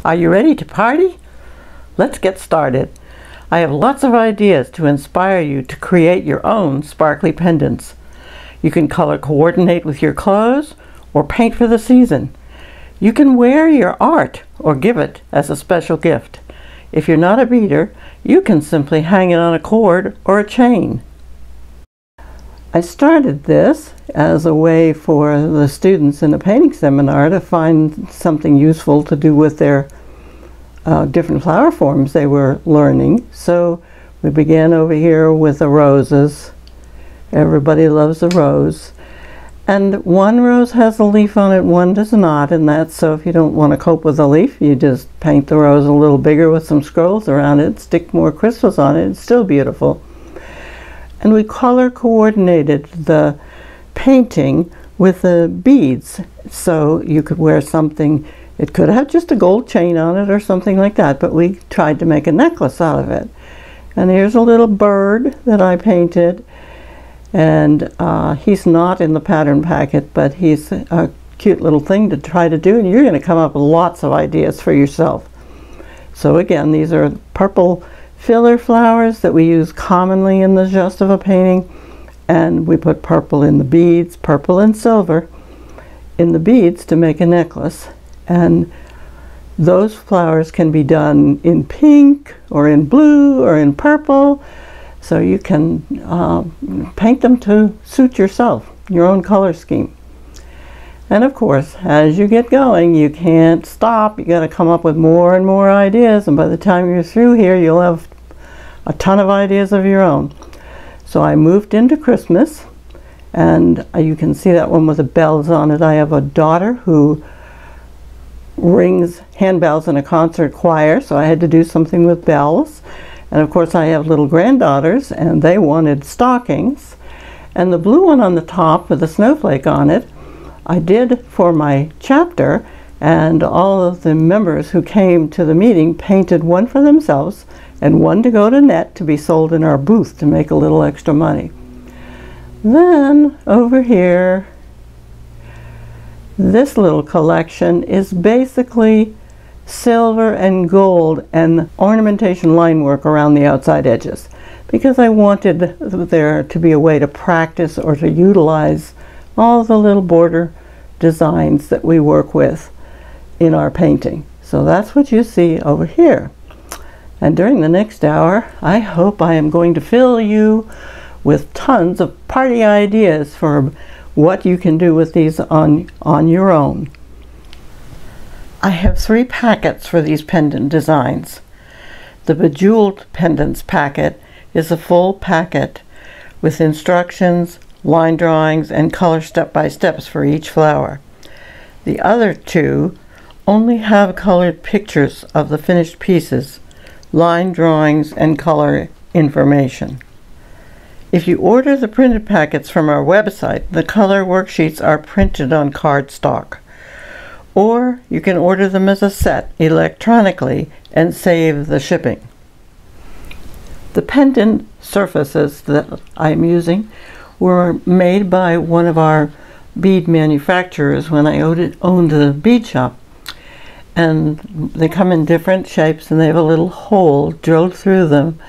Are you ready to party? Let's get started. I have lots of ideas to inspire you to create your own sparkly pendants. You can color coordinate with your clothes or paint for the season. You can wear your art or give it as a special gift. If you're not a beader, you can simply hang it on a cord or a chain. I started this as a way for the students in a painting seminar to find something useful to do with their different flower forms they were learning. So we began over here with the roses. Everybody loves a rose. And one rose has a leaf on it, one does not, and that's so if you don't want to cope with a leaf, you just paint the rose a little bigger with some scrolls around it, stick more crystals on it, it's still beautiful. And we color coordinated the painting with the beads. So you could wear something, it could have just a gold chain on it or something like that, but we tried to make a necklace out of it. And here's a little bird that I painted. And he's not in the pattern packet, but he's a cute little thing to try to do, and you're going to come up with lots of ideas for yourself. So again, these are purple filler flowers that we use commonly in the Zhostovo painting, and we put purple in the beads, purple and silver in the beads to make a necklace. And those flowers can be done in pink or in blue or in purple, so you can paint them to suit yourself, your own color scheme. And of course, as you get going, you can't stop. You got to come up with more and more ideas, and by the time you're through here, you'll have a ton of ideas of your own. So I moved into Christmas, and you can see that one with the bells on it. I have a daughter who rings handbells in a concert choir, so I had to do something with bells. And of course I have little granddaughters, and they wanted stockings. And the blue one on the top with a snowflake on it, I did for my chapter, and all of the members who came to the meeting painted one for themselves and one to go to net to be sold in our booth to make a little extra money. Then over here, this little collection is basically silver and gold and ornamentation line work around the outside edges, because I wanted there to be a way to practice or to utilize all the little border designs that we work with in our painting. So that's what you see over here. And during the next hour, I hope I am going to fill you with tons of party ideas for what you can do with these on your own. I have 3 packets for these pendant designs. The Bejeweled Pendants packet is a full packet with instructions, line drawings, and color step-by-steps for each flower. The other 2 only have colored pictures of the finished pieces, line drawings, and color information. If you order the printed packets from our website, the color worksheets are printed on cardstock. Or you can order them as a set electronically and save the shipping. The pendant surfaces that I'm using were made by one of our bead manufacturers when I owned the bead shop. And they come in different shapes, and they have a little hole drilled through them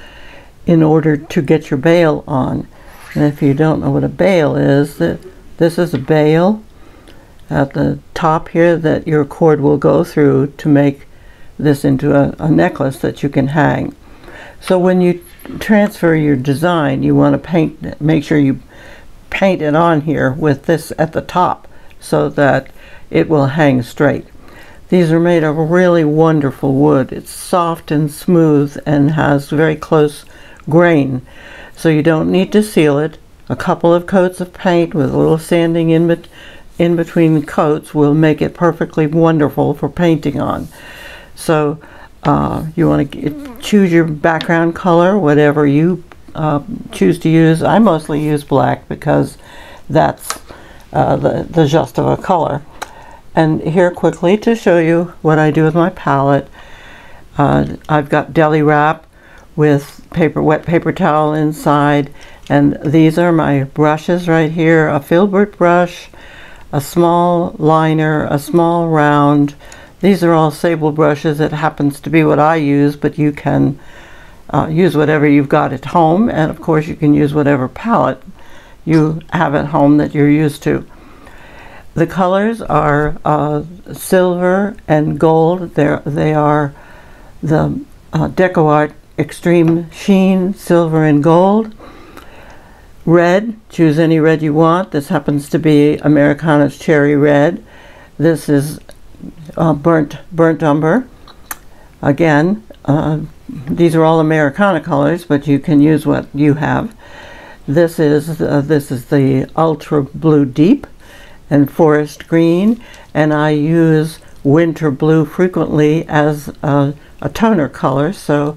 in order to get your bail on. And if you don't know what a bail is, this is a bail at the top here that your cord will go through to make this into a necklace that you can hang. So when you transfer your design, you want to make sure you paint it on here with this at the top so that it will hang straight. These are made of really wonderful wood. It's soft and smooth and has very close grain, so you don't need to seal it. A couple of coats of paint with a little sanding in between the coats will make it perfectly wonderful for painting on. So you want to choose your background color, whatever you choose to use. I mostly use black because that's the Zhostovo color. And here quickly to show you what I do with my palette, I've got deli wrap with wet paper towel inside, and these are my brushes right here, a filbert brush, a small liner, a small round, These are all sable brushes. It happens to be what I use, but you can use whatever you've got at home, and of course you can use whatever palette you have at home that you're used to. The colors are silver and gold. They are the Deco Art Extreme Sheen Silver and Gold. Red, choose any red you want. This happens to be Americana's Cherry Red. This is burnt umber. Again, these are all Americana colors, but you can use what you have. This is the Ultra Blue Deep and Forest Green, and I use Winter Blue frequently as a toner color, so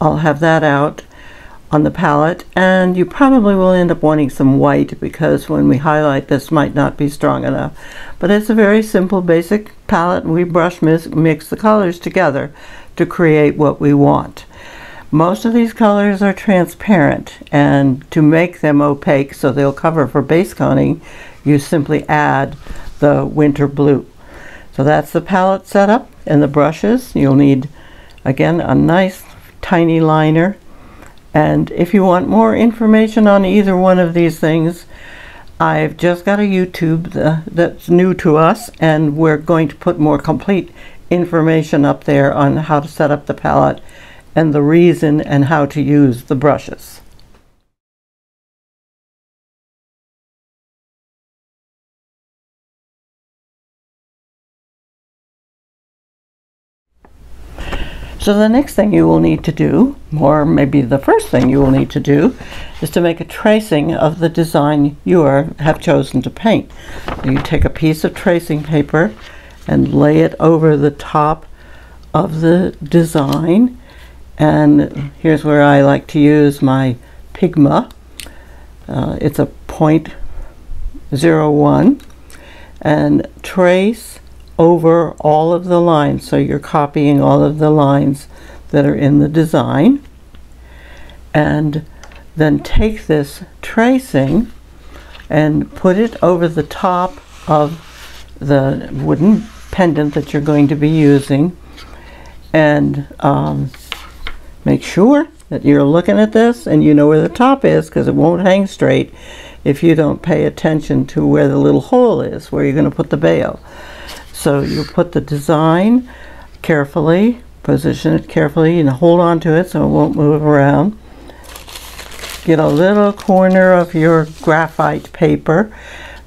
I'll have that out on the palette. And you probably will end up wanting some white, because when we highlight, this might not be strong enough. But it's a very simple basic palette, and we brush mix the colors together to create what we want. Most of these colors are transparent, and to make them opaque so they'll cover for base coating, you simply add the Winter Blue. So that's the palette setup and the brushes. You'll need, again, a nice tiny liner. And if you want more information on either one of these things, I've just got a YouTube that's new to us, and we're going to put more complete information up there on how to set up the palette and the reason and how to use the brushes. So the next thing you will need to do, or maybe the first thing you will need to do, is to make a tracing of the design you have chosen to paint. You take a piece of tracing paper and lay it over the top of the design, and here's where I like to use my Pigma. It's a 0.01, and trace over all of the lines, so you're copying all of the lines that are in the design. And then take this tracing and put it over the top of the wooden pendant that you're going to be using, and make sure that you're looking at this and you know where the top is, because it won't hang straight if you don't pay attention to where the little hole is, where you're going to put the bail. So you put the design carefully, position it carefully, and hold on to it so it won't move around. Get a little corner of your graphite paper.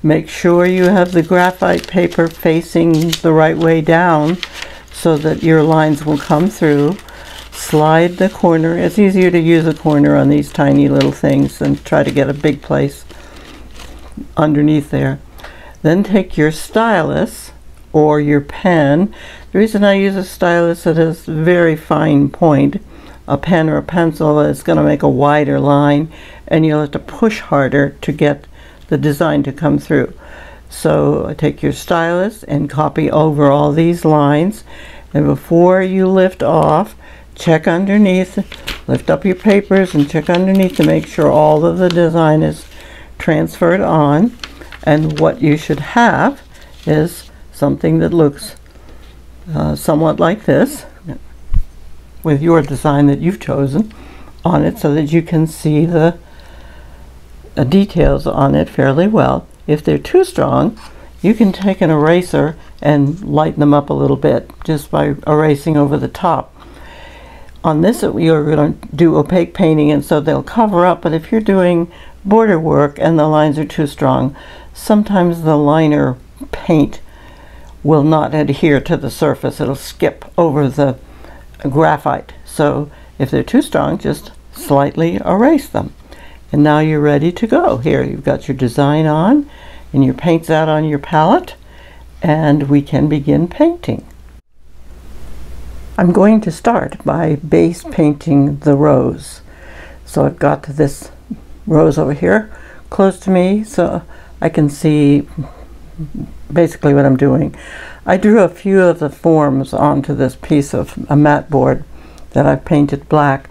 Make sure you have the graphite paper facing the right way down so that your lines will come through. Slide the corner. It's easier to use a corner on these tiny little things than try to get a big place underneath there. Then take your stylus or your pen. The reason I use a stylus that has very fine point, a pen or a pencil is going to make a wider line, and you'll have to push harder to get the design to come through. So take your stylus and copy over all these lines, and before you lift off, check underneath, lift up your papers and check underneath to make sure all of the design is transferred on. And what you should have is something that looks somewhat like this, with your design that you've chosen on it, so that you can see the details on it fairly well. If they're too strong, you can take an eraser and lighten them up a little bit just by erasing over the top. On this, you're going to do opaque painting, and so they'll cover up, but if you're doing border work and the lines are too strong, sometimes the liner paint will not adhere to the surface. It'll skip over the graphite. So if they're too strong, just slightly erase them. And now you're ready to go. Here, you've got your design on and your paint's out on your palette, and we can begin painting. I'm going to start by base painting the rose. So I've got this rose over here close to me so I can see basically what I'm doing. I drew a few of the forms onto this piece of a mat board that I painted black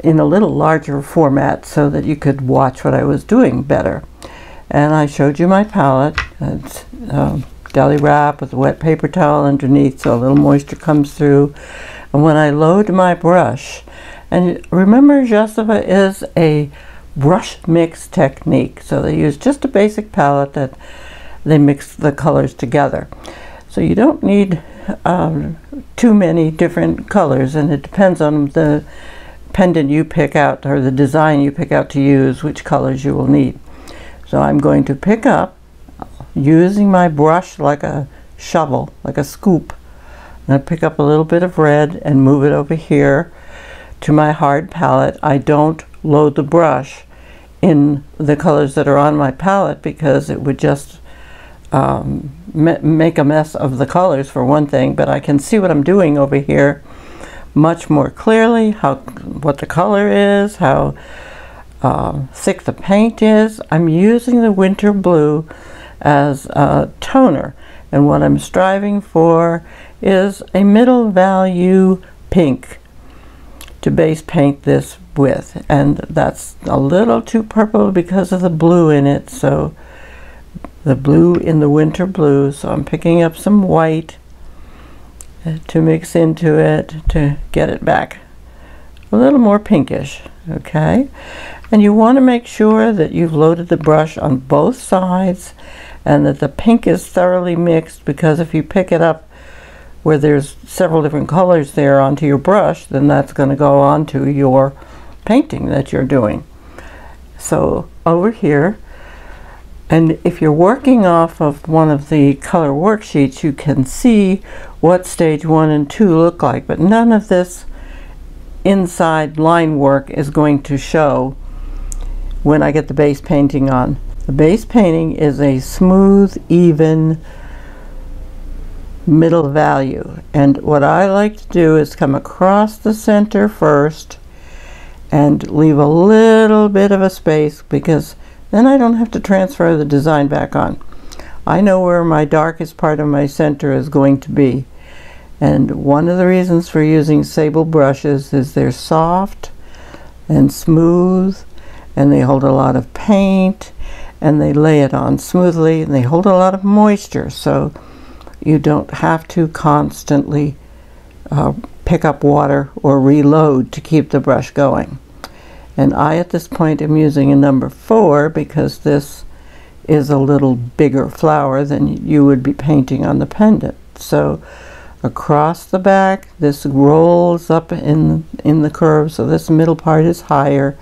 in a little larger format so that you could watch what I was doing better. And I showed you my palette. It's deli wrap with a wet paper towel underneath so a little moisture comes through. And when I load my brush, and remember Zhostovo is a brush mix technique, so they use just a basic palette that they mix the colors together. So you don't need too many different colors, and it depends on the pendant you pick out or the design you pick out to use which colors you will need. So I'm going to pick up, using my brush like a shovel, like a scoop, and I pick up a little bit of red and move it over here to my hard palette. I don't load the brush in the colors that are on my palette because it would just make a mess of the colors for one thing, but I can see what I'm doing over here much more clearly, what the color is, how thick the paint is. I'm using the winter blue as a toner, and what I'm striving for is a middle value pink to base paint this with, and that's a little too purple because of the blue in it, so the blue in the winter blue. So I'm picking up some white to mix into it to get it back a little more pinkish. Okay, and you want to make sure that you've loaded the brush on both sides and that the pink is thoroughly mixed, because if you pick it up where there's several different colors there onto your brush, then that's going to go onto your painting that you're doing. So over here, and if you're working off of one of the color worksheets, you can see what stage 1 and 2 look like, but none of this inside line work is going to show when I get the base painting on. The base painting is a smooth, even middle value, and what I like to do is come across the center first and leave a little bit of a space, because then I don't have to transfer the design back on. I know where my darkest part of my center is going to be, and one of the reasons for using sable brushes is they're soft and smooth, and they hold a lot of paint, and they lay it on smoothly, and they hold a lot of moisture, so you don't have to constantly pick up water or reload to keep the brush going. And I at this point am using a number 4 because this is a little bigger flower than you would be painting on the pendant. So across the back, this rolls up in the curve, so this middle part is higher,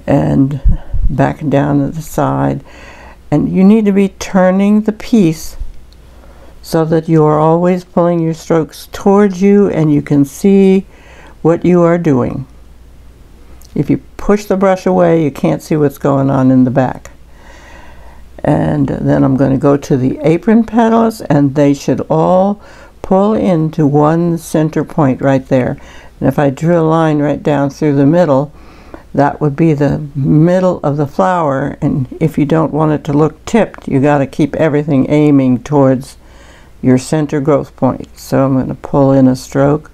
and back down to the side. And you need to be turning the piece so that you are always pulling your strokes towards you and you can see what you are doing. If you push the brush away, you can't see what's going on in the back. And then I'm going to go to the apron petals, and they should all pull into one center point right there. And if I drew a line right down through the middle, that would be the middle of the flower, and if you don't want it to look tipped, you got to keep everything aiming towards your center growth point. So I'm going to pull in a stroke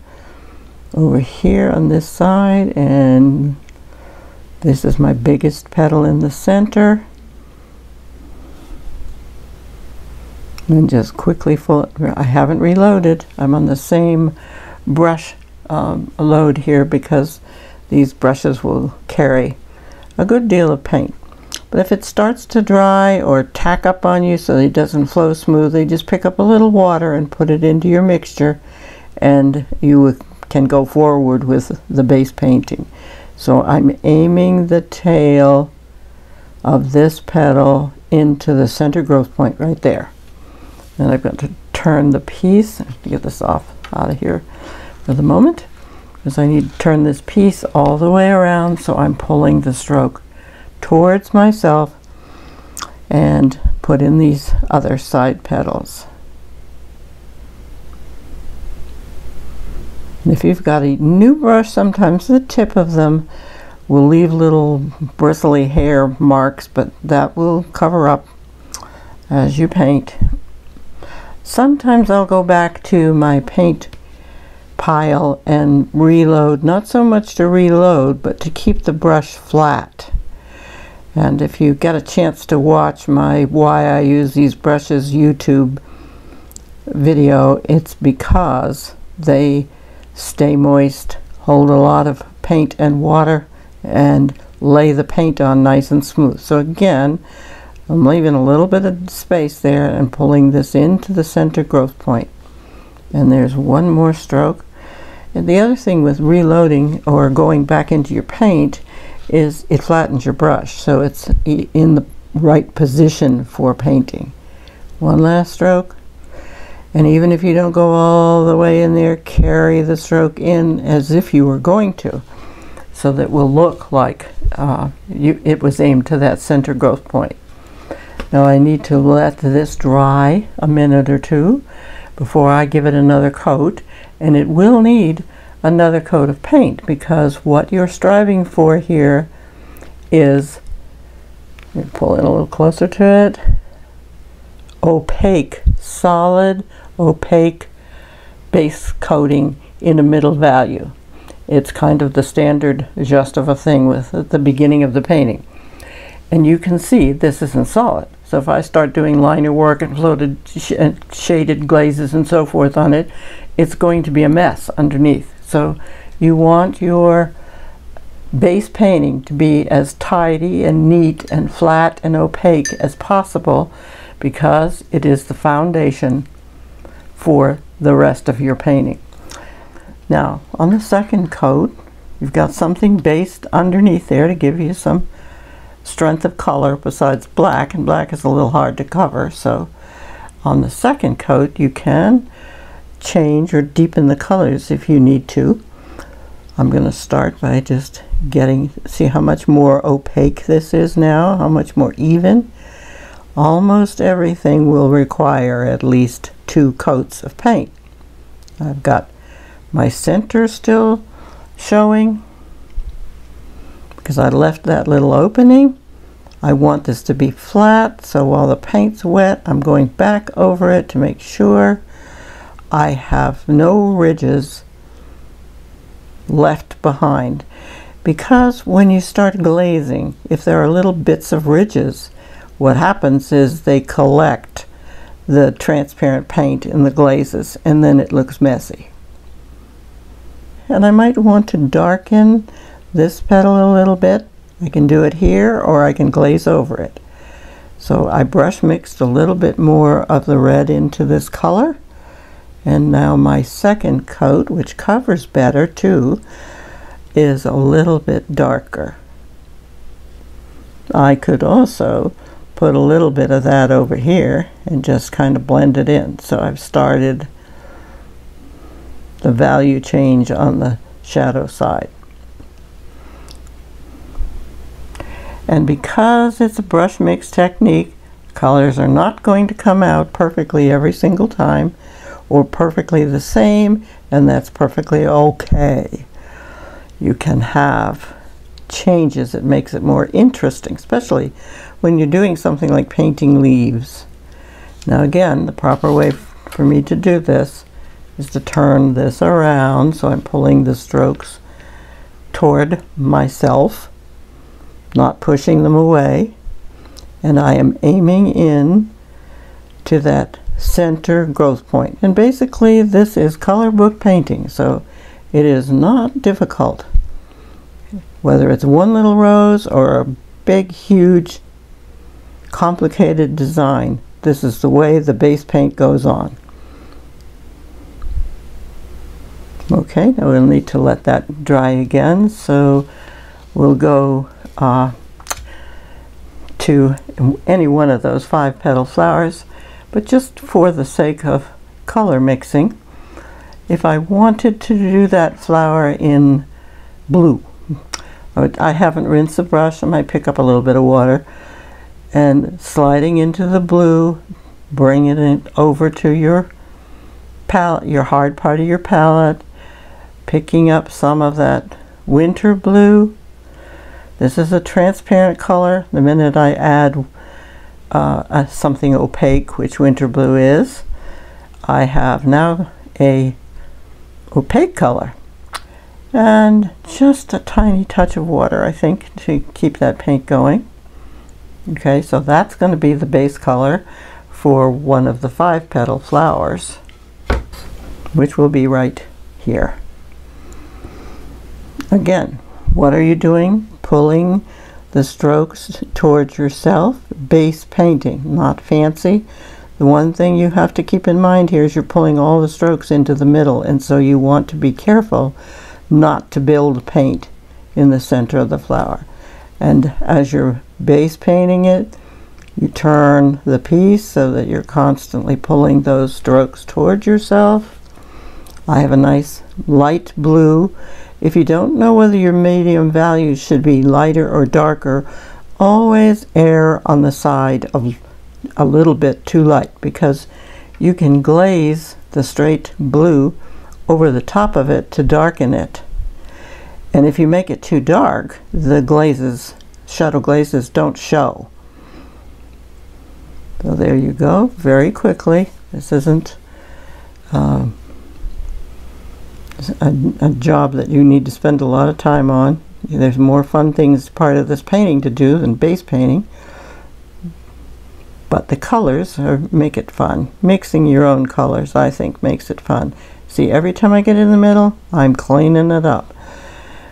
over here on this side, and this is my biggest petal in the center, and just quickly I haven't reloaded. I'm on the same brush load here because these brushes will carry a good deal of paint. But if it starts to dry or tack up on you so it doesn't flow smoothly, just pick up a little water and put it into your mixture, and you can go forward with the base painting. So I'm aiming the tail of this petal into the center growth point right there. And I've got to turn the piece, to get this out of here for the moment, because I need to turn this piece all the way around, so I'm pulling the stroke towards myself and put in these other side petals. And if you've got a new brush, sometimes the tip of them will leave little bristly hair marks, but that will cover up as you paint. Sometimes I'll go back to my paint pile and reload, not so much to reload, but to keep the brush flat. And if you get a chance to watch my Why I Use These Brushes YouTube video, it's because they stay moist, hold a lot of paint and water, and lay the paint on nice and smooth. So again, I'm leaving a little bit of space there and pulling this into the center growth point. And there's one more stroke. And the other thing with reloading or going back into your paint is it flattens your brush, so it's in the right position for painting. One last stroke, and even if you don't go all the way in there, carry the stroke in as if you were going to, so that it will look like it was aimed to that center growth point. Now I need to let this dry a minute or two before I give it another coat, and it will need another coat of paint, because what you're striving for here is, let me pull in a little closer to it, opaque, solid, opaque base coating in a middle value. It's kind of the standard Zhostovo thing with at the beginning of the painting. And you can see this isn't solid. So if I start doing liner work and floated shaded glazes and so forth on it, it's going to be a mess underneath. So you want your base painting to be as tidy and neat and flat and opaque as possible, because it is the foundation for the rest of your painting. Now on the second coat, you've got something based underneath there to give you some strength of color besides black, and black is a little hard to cover. So on the second coat you can change or deepen the colors if you need to. I'm going to start by just see how much more opaque this is now, how much more even. Almost everything will require at least 2 coats of paint. I've got my center still showing because I left that little opening. I want this to be flat, so while the paint's wet, I'm going back over it to make sure I have no ridges left behind. Because when you start glazing, if there are little bits of ridges, what happens is they collect the transparent paint in the glazes, and then it looks messy. And I might want to darken this petal a little bit. I can do it here, or I can glaze over it. So I brush mixed a little bit more of the red into this color. And now my second coat, which covers better too, is a little bit darker. I could also put a little bit of that over here and just kind of blend it in. So I've started the value change on the shadow side. And because it's a brush mix technique, colors are not going to come out perfectly every single time, or perfectly the same, and that's perfectly okay. You can have changes that makes it more interesting, especially when you're doing something like painting leaves. Now again, the proper way for me to do this is to turn this around, so I'm pulling the strokes toward myself, not pushing them away, and I am aiming in to that center growth point. And basically this is color book painting, so it is not difficult, whether it's one little rose or a big huge complicated design. This is the way the base paint goes on. Okay, now we'll need to let that dry again, so we'll go to any one of those 5 petal flowers. But just for the sake of color mixing, if I wanted to do that flower in blue, I haven't rinsed the brush, I might pick up a little bit of water, and sliding into the blue, bringing it over to your palette, your hard part of your palette, picking up some of that winter blue. This is a transparent color. The minute I add something opaque, which winter blue is, I have now a opaque color, and just a tiny touch of water, I think, to keep that paint going. Okay, so that's going to be the base color for one of the 5-petal flowers, which will be right here. Again, what are you doing? Pulling the strokes towards yourself. Base painting, not fancy. The one thing you have to keep in mind here is you're pulling all the strokes into the middle, and so you want to be careful not to build paint in the center of the flower. And as you're base painting it, you turn the piece so that you're constantly pulling those strokes towards yourself. I have a nice light blue. If you don't know whether your medium values should be lighter or darker, always err on the side of a little bit too light, because you can glaze the straight blue over the top of it to darken it. And if you make it too dark, the glazes, shadow glazes, don't show. So there you go, very quickly. This isn't a job that you need to spend a lot of time on. There's more fun things part of this painting to do than base painting. But the colors make it fun. Mixing your own colors, I think, makes it fun. See, every time I get in the middle, I'm cleaning it up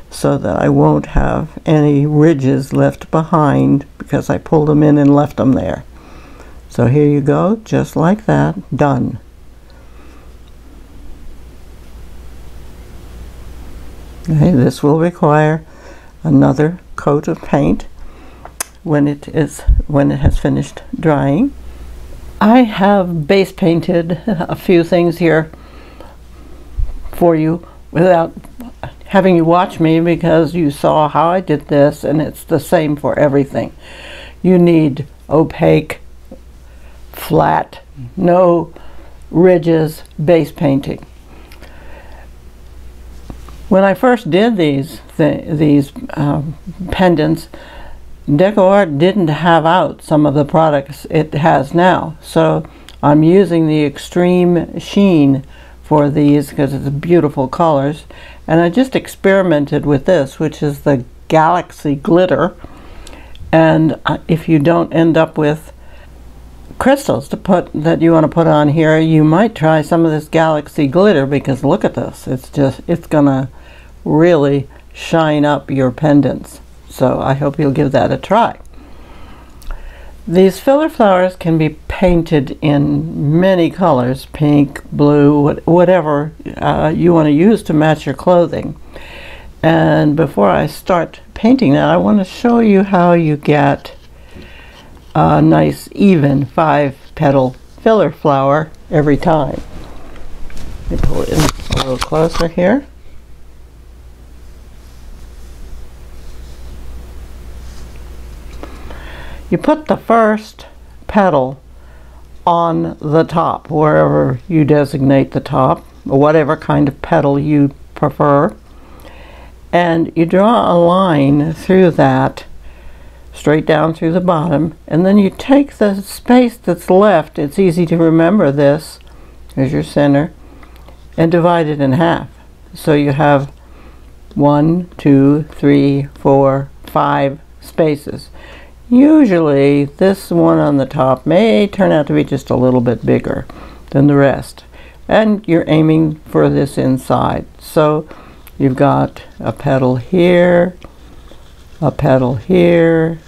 so that I won't have any ridges left behind because I pulled them in and left them there. So here you go, just like that, done. Okay, this will require another coat of paint when it has finished drying. I have base painted a few things here for you without having you watch me, because you saw how I did this, and it's the same for everything. You need opaque, flat, no ridges base painting. When I first did these pendants, DecoArt didn't have out some of the products it has now, so I'm using the extreme sheen for these because it's beautiful colors. And I just experimented with this, which is the Galaxy Glitter. And if you don't end up with crystals that you want to put on here, you might try some of this Galaxy Glitter, because look at this. It's gonna really shine up your pendants. So I hope you'll give that a try. These filler flowers can be painted in many colors, pink, blue, whatever you want to use to match your clothing. And before I start painting that, I want to show you how you get a nice even 5-petal filler flower every time. Let me pull it in a little closer here. You put the first petal on the top, wherever you designate the top, or whatever kind of petal you prefer, and you draw a line through that, straight down through the bottom, and then you take the space that's left, it's easy to remember this, here's your center, and divide it in half. So you have 1, 2, 3, 4, 5 spaces. Usually this one on the top may turn out to be just a little bit bigger than the rest, and you're aiming for this inside. So you've got a petal here, a petal here,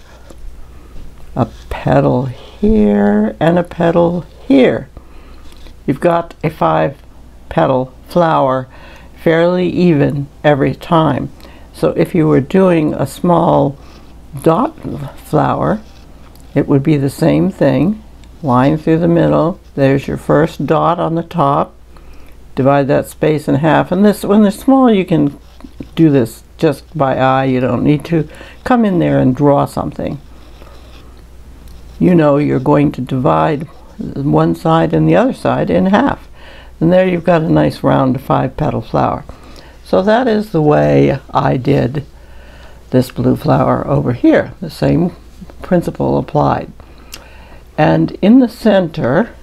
a petal here, and a petal here. You've got a 5-petal flower, fairly even every time. So if you were doing a small dot flower, it would be the same thing. Line through the middle, there's your first dot on the top, divide that space in half. And this, when they're small, you can do this just by eye. You don't need to come in there and draw something. You know you're going to divide one side and the other side in half, and there you've got a nice round 5-petal flower. So that is the way I did this blue flower over here. The same principle applied. And in the center,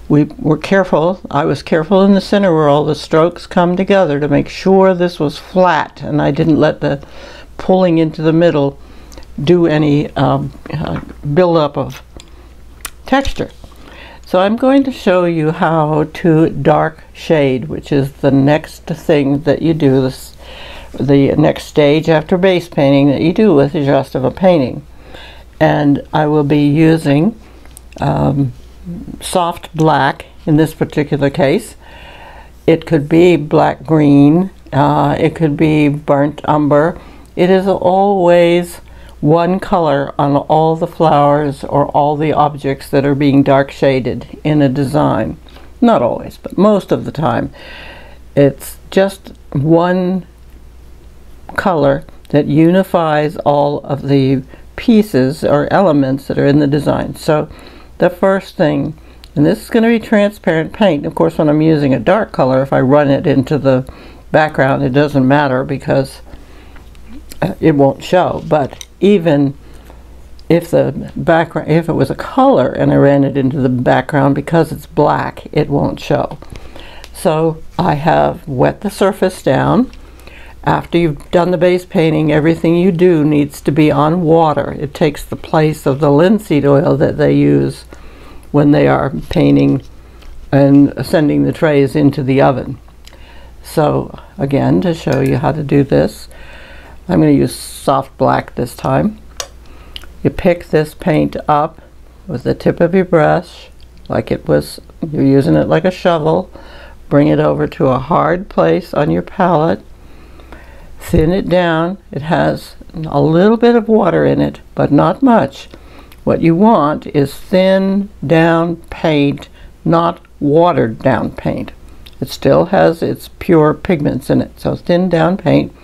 we were careful, I was careful in the center where all the strokes come together to make sure this was flat, and I didn't let the pulling into the middle do any buildup of texture. So I'm going to show you how to dark shade, which is the next thing that you do, the next stage after base painting that you do with the Zhostovo painting. And I will be using soft black in this particular case. It could be black green, it could be burnt umber. It is always one color on all the flowers or all the objects that are being dark shaded in a design. Not always, but most of the time. It's just one color that unifies all of the pieces or elements that are in the design. So the first thing, and this is going to be transparent paint. Of course, when I'm using a dark color, if I run it into the background, it doesn't matter because it won't show. But even if the background, if it was a color and I ran it into the background, because it's black, it won't show. So I have wet the surface down. After you've done the base painting, everything you do needs to be on water. It takes the place of the linseed oil that they use when they are painting and sending the trays into the oven. So again, to show you how to do this, I'm going to use soft black this time. You pick this paint up with the tip of your brush, like it was, you're using it like a shovel. Bring it over to a hard place on your palette. Thin it down. It has a little bit of water in it, but not much. What you want is thin down paint, not watered down paint. It still has its pure pigments in it. So thin down paint,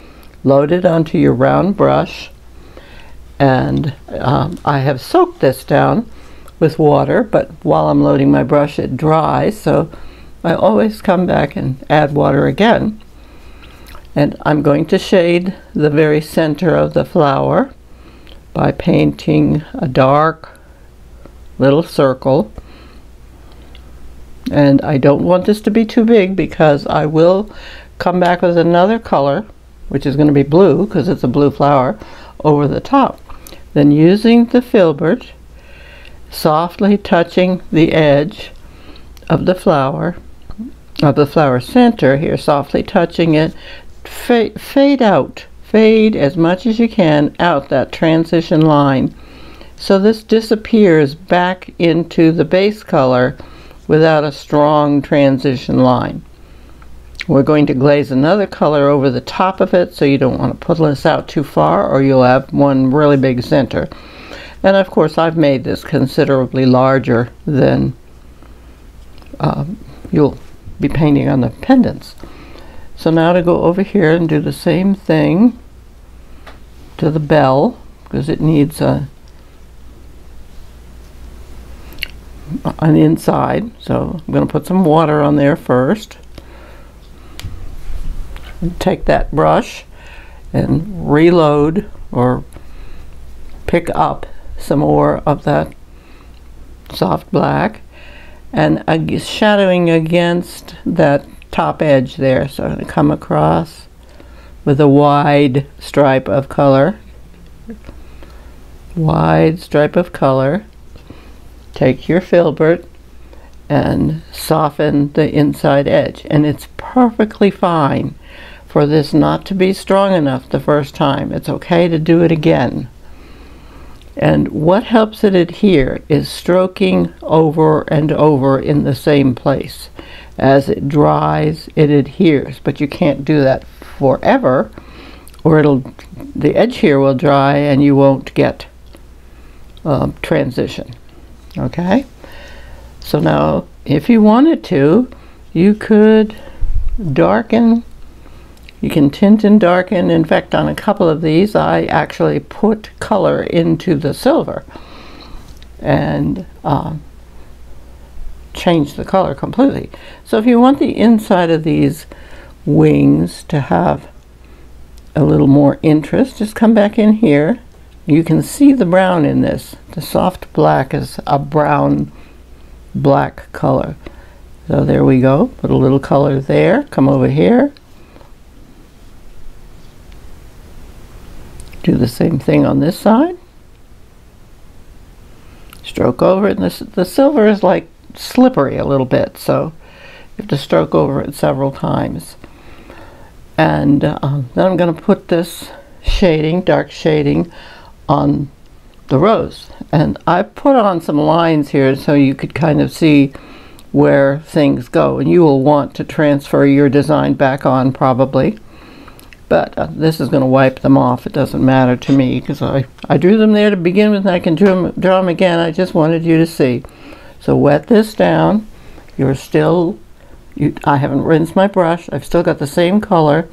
load it onto your round brush, and I have soaked this down with water, but while I'm loading my brush it dries, so I always come back and add water again. And I'm going to shade the very center of the flower by painting a dark little circle. And I don't want this to be too big because I will come back with another color, which is going to be blue because it's a blue flower, over the top. Then using the filbert, softly touching the edge of the flower center here, softly touching it, fade as much as you can out that transition line, so this disappears back into the base color without a strong transition line. We're going to glaze another color over the top of it, so you don't want to pull this out too far or you'll have one really big center. And of course I've made this considerably larger than you'll be painting on the pendants. So now to go over here and do the same thing to the bell, because it needs an inside. So I'm going to put some water on there first. And take that brush and reload or pick up some more of that soft black and shadowing against that top edge there. So I'm going to come across with a wide stripe of color. Wide stripe of color. Take your filbert and soften the inside edge. And it's perfectly fine for this not to be strong enough the first time. It's okay to do it again. And what helps it adhere is stroking over and over in the same place. As it dries, it adheres, but you can't do that forever, or the edge here will dry and you won't get transition. Okay, so now if you wanted to, you could darken. You can tint and darken. In fact, on a couple of these, I actually put color into the silver and change the color completely. So if you want the inside of these wings to have a little more interest, just come back in here. You can see the brown in this. The soft black is a brown black color. So there we go. Put a little color there. Come over here. Do the same thing on this side. Stroke over it, and the silver is like slippery a little bit, so you have to stroke over it several times. And then I'm going to put this shading, dark shading, on the rose. And I put on some lines here so you could kind of see where things go, and you will want to transfer your design back on probably. But this is going to wipe them off. It doesn't matter to me because I drew them there to begin with, and I can draw them again. I just wanted you to see. So wet this down. I haven't rinsed my brush. I've still got the same color.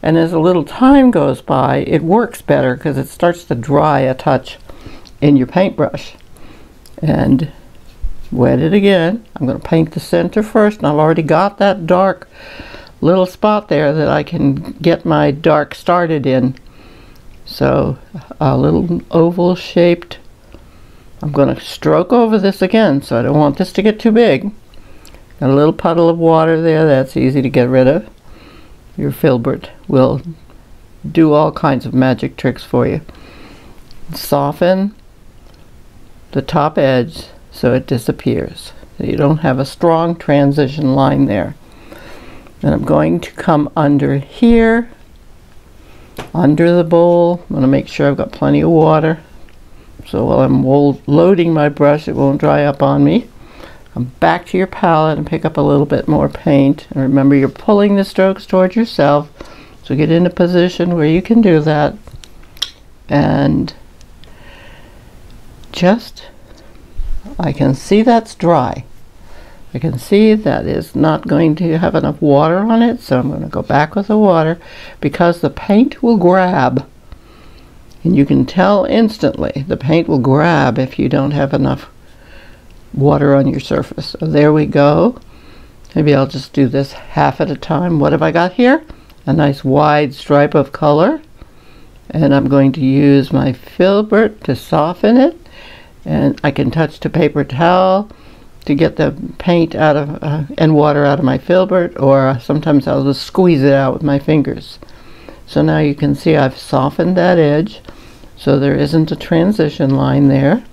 And as a little time goes by, it works better because it starts to dry a touch in your paintbrush. And wet it again. I'm going to paint the center first, and I've already got that dark little spot there that I can get my dark started in. So a little oval shaped. I'm going to stroke over this again, so I don't want this to get too big. Got a little puddle of water there. That's easy to get rid of. Your filbert will do all kinds of magic tricks for you. Soften the top edge so it disappears, so you don't have a strong transition line there. Then I'm going to come under here, under the bowl. I'm going to make sure I've got plenty of water, so while I'm loading my brush it won't dry up on me. Come back to your palette and pick up a little bit more paint. And remember, you're pulling the strokes towards yourself, so get in a position where you can do that. And I can see that's dry. I can see that is not going to have enough water on it, so I'm going to go back with the water because the paint will grab. And you can tell instantly the paint will grab if you don't have enough water on your surface. So there we go. Maybe I'll just do this half at a time. What have I got here? A nice wide stripe of color. And I'm going to use my filbert to soften it. And I can touch the paper towel to get the paint out of and water out of my filbert, or sometimes I'll just squeeze it out with my fingers. So now you can see I've softened that edge so there isn't a transition line there.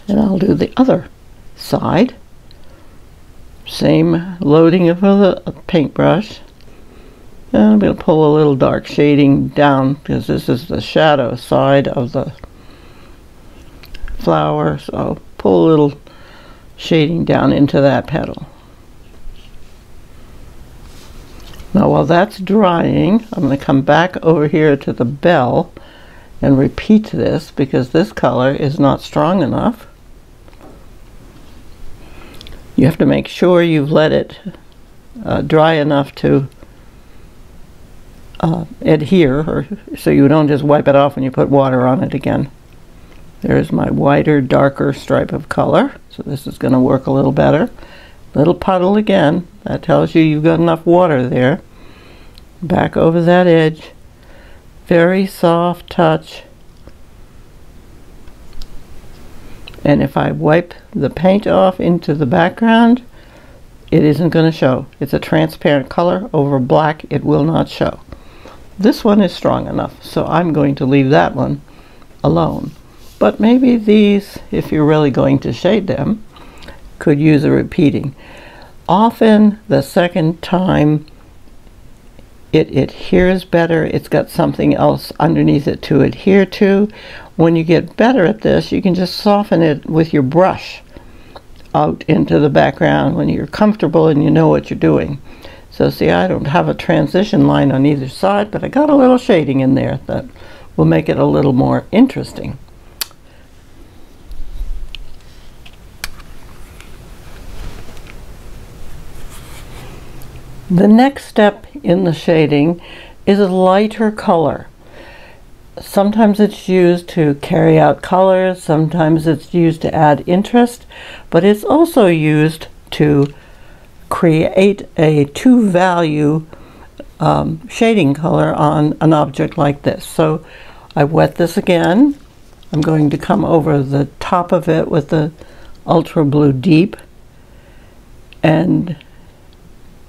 And I'll do the other side. Same loading of the paintbrush. And I'm going to pull a little dark shading down because this is the shadow side of the flower. So I'll pull a little shading down into that petal. Now while that's drying, I'm going to come back over here to the bell and repeat this because this color is not strong enough. You have to make sure you've let it dry enough to adhere, so you don't just wipe it off when you put water on it again. There's my wider, darker stripe of color, so this is going to work a little better. Little puddle again, that tells you you've got enough water there. Back over that edge, very soft touch. And if I wipe the paint off into the background, it isn't going to show. It's a transparent color over black. It will not show. This one is strong enough, so I'm going to leave that one alone. But maybe these, if you're really going to shade them, could use a repeating. Often the second time it adheres better. It's got something else underneath it to adhere to. When you get better at this, you can just soften it with your brush out into the background when you're comfortable and you know what you're doing. So see, I don't have a transition line on either side, but I got a little shading in there that will make it a little more interesting. The next step in the shading is a lighter color. Sometimes it's used to carry out colors, sometimes it's used to add interest, but it's also used to create a two-value shading color on an object like this. So I wet this again. I'm going to come over the top of it with the Ultra Blue Deep and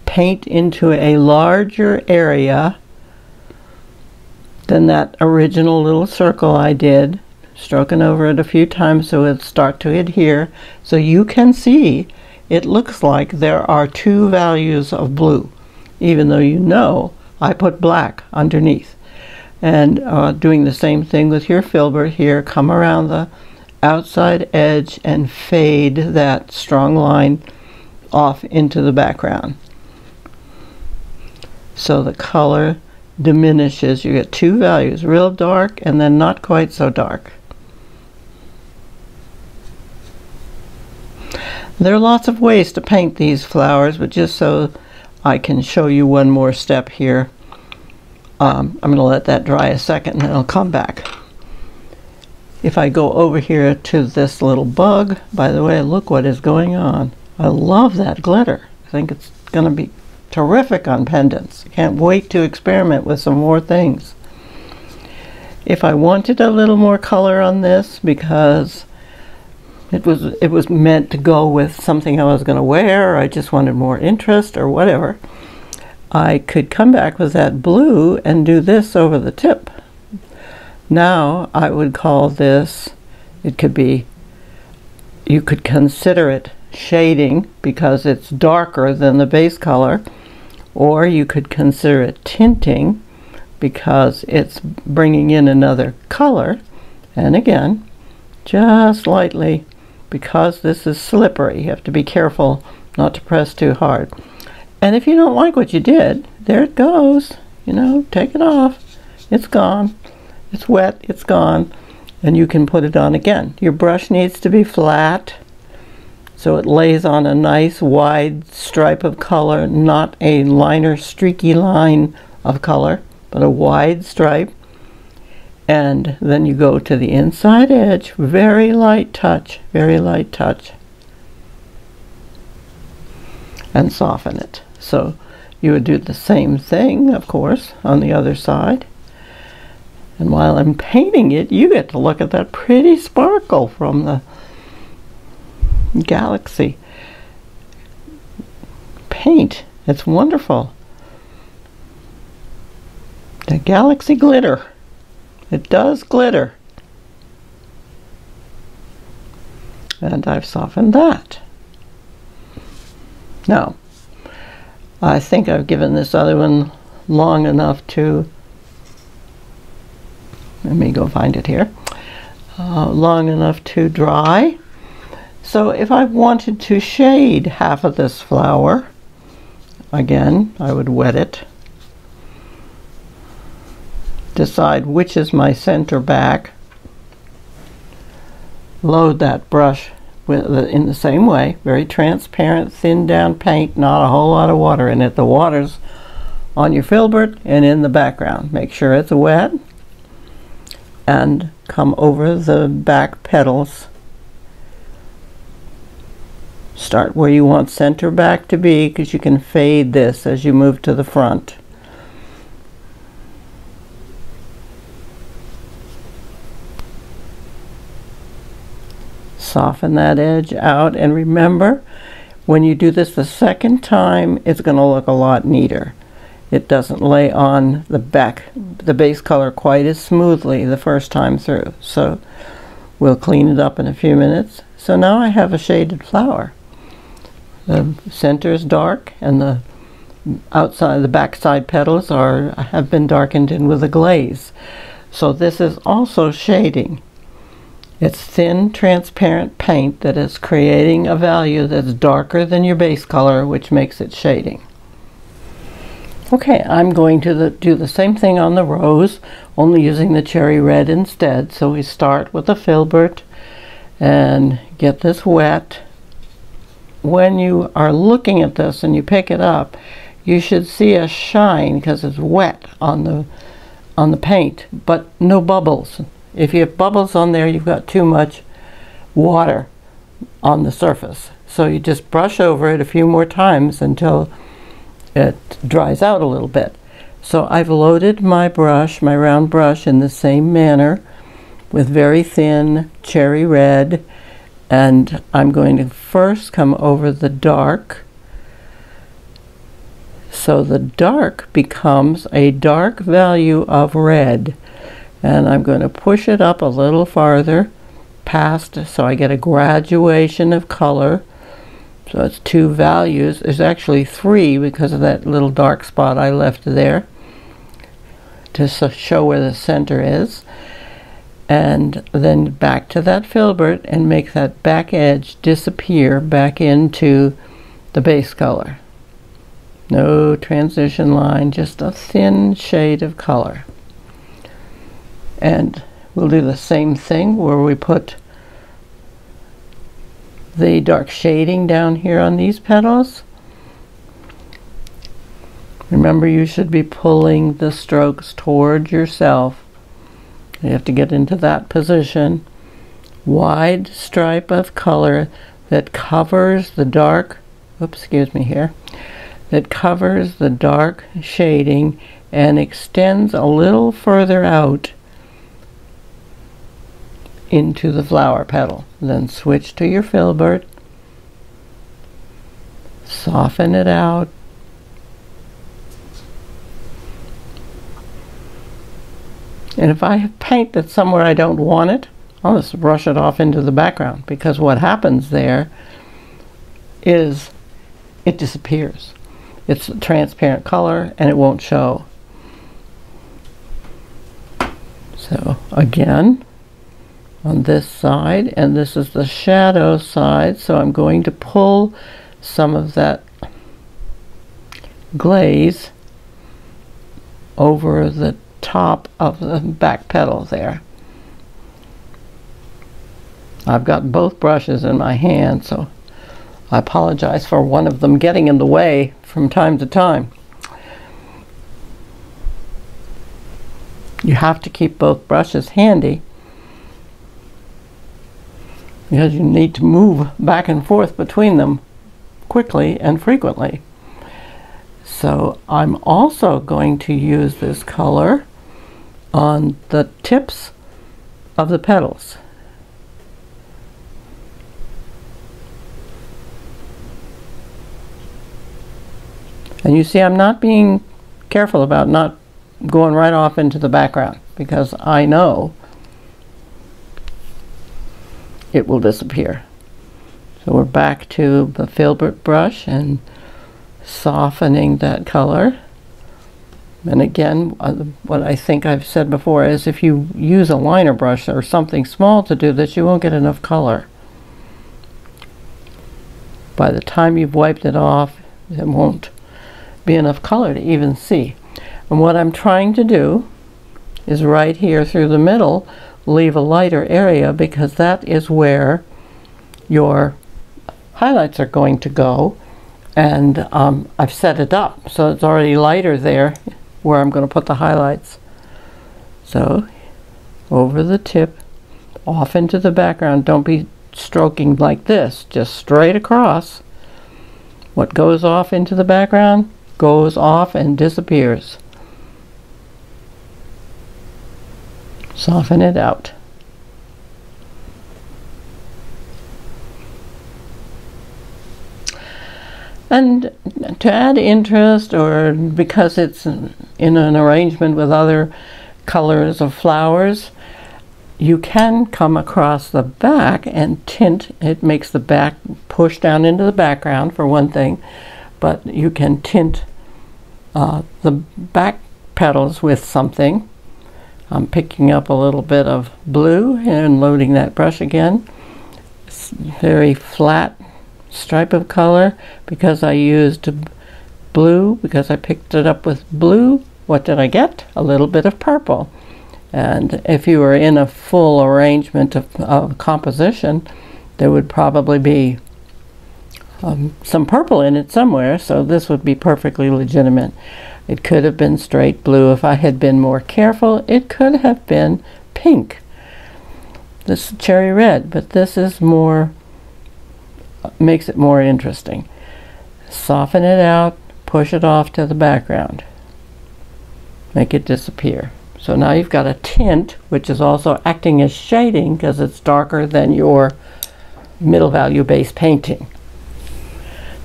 paint into a larger area than that original little circle I did. stroking over it a few times so it'll start to adhere. So you can see it looks like there are two values of blue, even though you know I put black underneath. And doing the same thing with your filbert here, come around the outside edge and fade that strong line off into the background. So the color diminishes. You get two values, real dark and then not quite so dark. There are lots of ways to paint these flowers, but just so I can show you one more step here, I'm going to let that dry a second and then I'll come back. If I go over here to this little bug, by the way, look what is going on. I love that glitter. I think it's going to be terrific on pendants. I can't wait to experiment with some more things. If I wanted a little more color on this, because it was meant to go with something I was going to wear, or I just wanted more interest or whatever, I could come back with that blue and do this over the tip. Now I would call this, it could be, you could consider it shading because it's darker than the base color, or you could consider it tinting because it's bringing in another color. And again, just lightly, because this is slippery, you have to be careful not to press too hard. And if you don't like what you did, there it goes. You know, take it off. It's gone. It's wet. It's gone. And you can put it on again. Your brush needs to be flat so it lays on a nice wide stripe of color, not a liner streaky line of color, but a wide stripe. And then you go to the inside edge, very light touch, and soften it. So you would do the same thing, of course, on the other side. And while I'm painting it, you get to look at that pretty sparkle from the galaxy paint. It's wonderful. The galaxy glitter. It does glitter. And I've softened that. Now, I think I've given this other one long enough to, let me go find it here, long enough to dry. So if I wanted to shade half of this flower, again, I would wet it. Decide which is my center back. Load that brush in the same way, very transparent, thin down paint, not a whole lot of water in it. The water's on your filbert and in the background. Make sure it's wet and come over the back petals. Start where you want center back to be, because you can fade this as you move to the front. Soften that edge out, and remember, when you do this the second time, it's going to look a lot neater. It doesn't lay on the base color quite as smoothly the first time through. So we'll clean it up in a few minutes. So now I have a shaded flower. The center is dark, and the outside, the backside petals have been darkened in with a glaze. So this is also shading. It's thin, transparent paint that is creating a value that's darker than your base color, which makes it shading. Okay, I'm going to do the same thing on the rose, only using the cherry red instead. So we start with the filbert and get this wet. When you are looking at this and you pick it up, you should see a shine because it's wet on the paint, but no bubbles. If you have bubbles on there, you've got too much water on the surface. So you just brush over it a few more times until it dries out a little bit. So I've loaded my brush, my round brush, in the same manner with very thin cherry red, and I'm going to first come over the dark. So the dark becomes a dark value of red. And I'm going to push it up a little farther past, so I get a graduation of color. So it's 2 values. There's actually 3 because of that little dark spot I left there to show where the center is. And then back to that filbert and make that back edge disappear back into the base color. No transition line, just a thin shade of color. And we'll do the same thing where we put the dark shading down here on these petals. Remember, you should be pulling the strokes toward yourself. You have to get into that position. Wide stripe of color that covers the dark, oops, excuse me here, that covers the dark shading and extends a little further out into the flower petal. Then switch to your filbert, soften it out, and if I have paint that's somewhere I don't want it, I'll just brush it off into the background, because what happens there is it disappears. It's a transparent color and it won't show. So again, on this side, and this is the shadow side, so I'm going to pull some of that glaze over the top of the back petal there. I've got both brushes in my hand, so I apologize for one of them getting in the way from time to time. You have to keep both brushes handy because you need to move back and forth between them quickly and frequently. So I'm also going to use this color on the tips of the petals. And you see, I'm not being careful about not going right off into the background, because I know it will disappear. So we're back to the filbert brush and softening that color. And again, what I think I've said before is if you use a liner brush or something small to do this, you won't get enough color. By the time you've wiped it off, it won't be enough color to even see. And what I'm trying to do is right here through the middle, leave a lighter area, because that is where your highlights are going to go. And I've set it up so it's already lighter there where I'm going to put the highlights. So over the tip, off into the background. Don't be stroking like this, just straight across. What goes off into the background goes off and disappears. Soften it out. And to add interest, or because it's in an arrangement with other colors of flowers, you can come across the back and tint. It makes the back push down into the background for one thing, but you can tint the back petals with something. I'm picking up a little bit of blue and loading that brush again. It's very flat stripe of color because I used blue, because I picked it up with blue. What did I get? A little bit of purple. And if you were in a full arrangement of composition, there would probably be some purple in it somewhere, so this would be perfectly legitimate. It could have been straight blue if I had been more careful. It could have been pink. This is cherry red, but this is more, makes it more interesting. Soften it out, push it off to the background. Make it disappear. So now you've got a tint, which is also acting as shading because it's darker than your middle value base painting.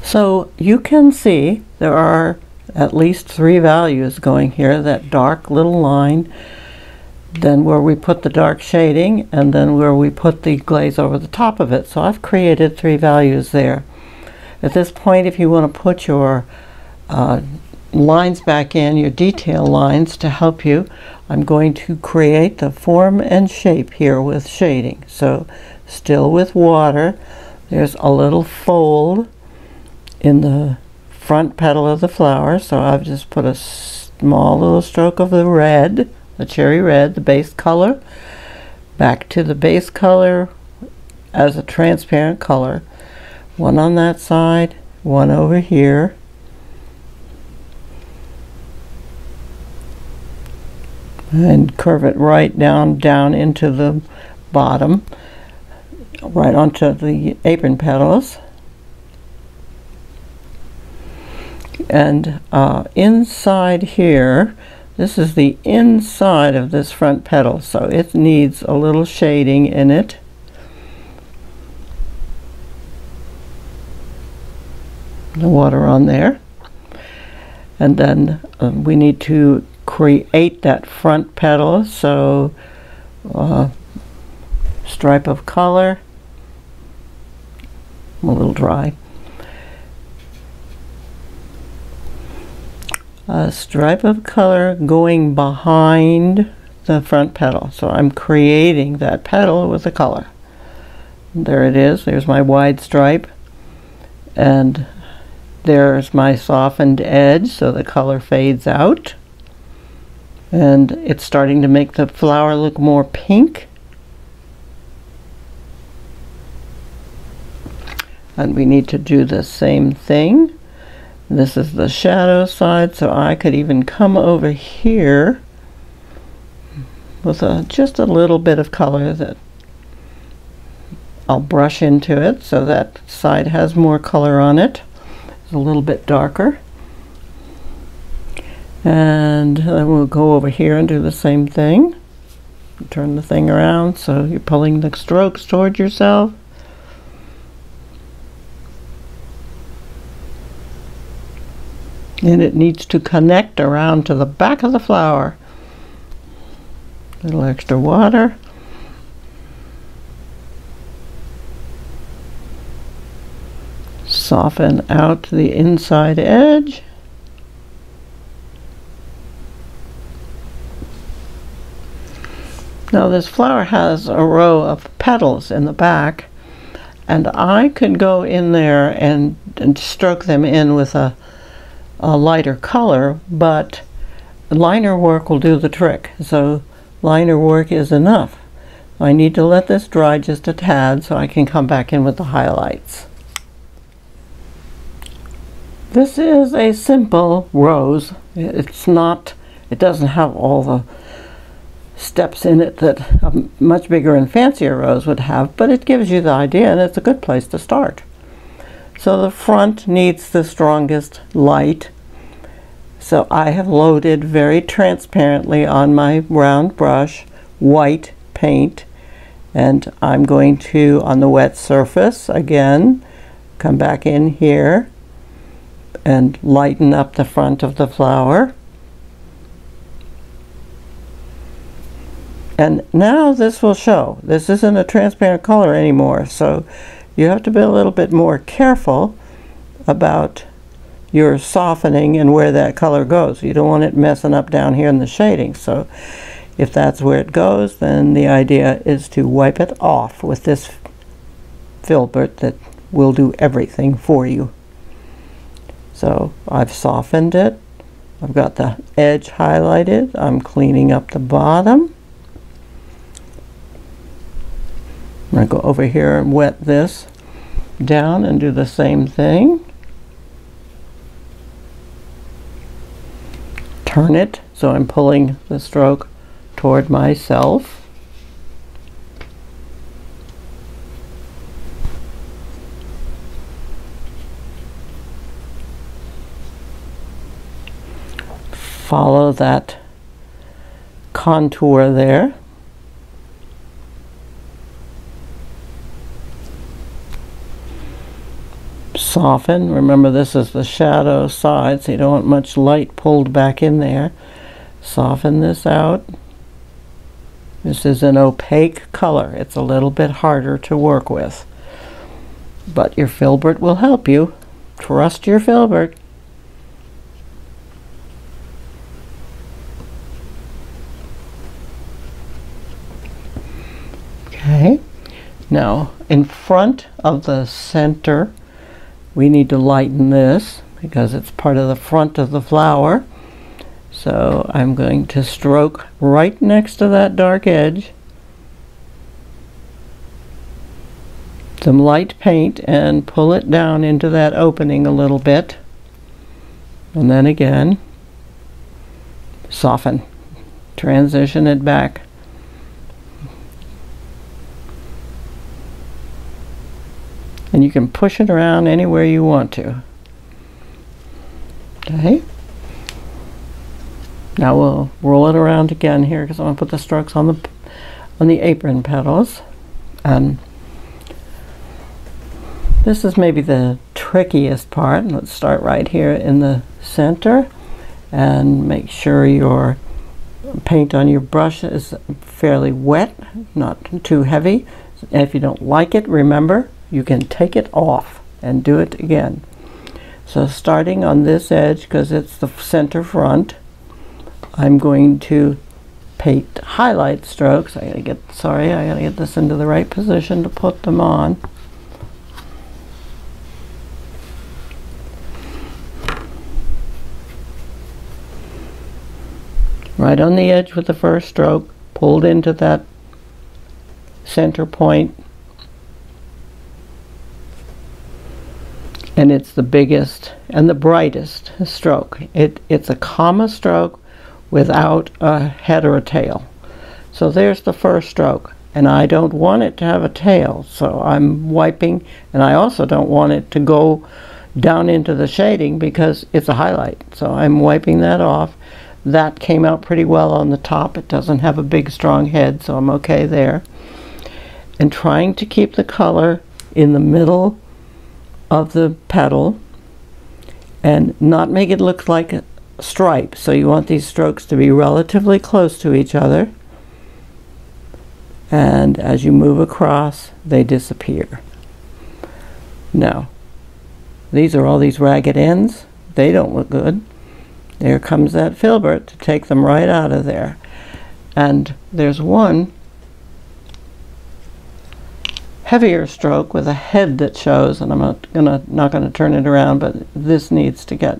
So you can see there are at least 3 values going here. That dark little line then where we put the dark shading, and then where we put the glaze over the top of it. So I've created 3 values there. At this point, if you want to put your lines back in, your detail lines to help you, I'm going to create the form and shape here with shading. So still with water, there's a little fold in the front petal of the flower, so I've just put a small little stroke of the red, the cherry red, the base color, back to the base color as a transparent color. One on that side, one over here. And curve it right down into the bottom, right onto the apron petals. And inside here, this is the inside of this front petal, so it needs a little shading in it. The water on there. And then we need to create that front petal, so stripe of color. I'm a little dry. A stripe of color going behind the front petal. So I'm creating that petal with the color. There it is. There's my wide stripe. And there's my softened edge, so the color fades out. And it's starting to make the flower look more pink. And we need to do the same thing. This is the shadow side, so I could even come over here with just a little bit of color that I'll brush into it, so that side has more color on it. It's a little bit darker. And then we'll go over here and do the same thing. Turn the thing around so you're pulling the strokes toward yourself. And it needs to connect around to the back of the flower. A little extra water. Soften out the inside edge. Now this flower has a row of petals in the back, and I could go in there and stroke them in with a lighter color, but liner work will do the trick. So liner work is enough. I need to let this dry just a tad so I can come back in with the highlights. This is a simple rose. It doesn't have all the steps in it that a much bigger and fancier rose would have, but it gives you the idea, and it's a good place to start. So the front needs the strongest light. So I have loaded very transparently on my round brush white paint, and I'm going to, on the wet surface again, come back in here and lighten up the front of the flower. And now this will show. This isn't a transparent color anymore, so you have to be a little bit more careful about your softening and where that color goes. You don't want it messing up down here in the shading. So if that's where it goes, then the idea is to wipe it off with this filbert that will do everything for you. So I've softened it. I've got the edge highlighted. I'm cleaning up the bottom. I'm going to go over here and wet this down and do the same thing. Turn it so I'm pulling the stroke toward myself. Follow that contour there. Soften. Remember, this is the shadow side, so you don't want much light pulled back in there. Soften this out. This is an opaque color. It's a little bit harder to work with. But your filbert will help you. Trust your filbert. Okay. Now, in front of the center, we need to lighten this because it's part of the front of the flower. So I'm going to stroke right next to that dark edge. Some light paint and pull it down into that opening a little bit. And then again, soften. Transition it back. And you can push it around anywhere you want to. Okay. Now we'll roll it around again here because I want to put the strokes on the apron petals. And this is maybe the trickiest part. Let's start right here in the center and make sure your paint on your brush is fairly wet, not too heavy. And if you don't like it, remember, you can take it off and do it again. So starting on this edge, because it's the center front, I'm going to paint highlight strokes. I gotta get this into the right position to put them on. Right on the edge with the first stroke, pulled into that center point. And it's the biggest and the brightest stroke. It's a comma stroke without a head or a tail. So there's the first stroke, and I don't want it to have a tail, so I'm wiping, and I also don't want it to go down into the shading because it's a highlight. So I'm wiping that off. That came out pretty well on the top. It doesn't have a big strong head, so I'm okay there. And trying to keep the color in the middle of the petal and not make it look like a stripe. So you want these strokes to be relatively close to each other, and as you move across they disappear. Now these are all these ragged ends. They don't look good. There comes that filbert to take them right out of there. And there's one heavier stroke with a head that shows, and I'm not gonna turn it around, but this needs to get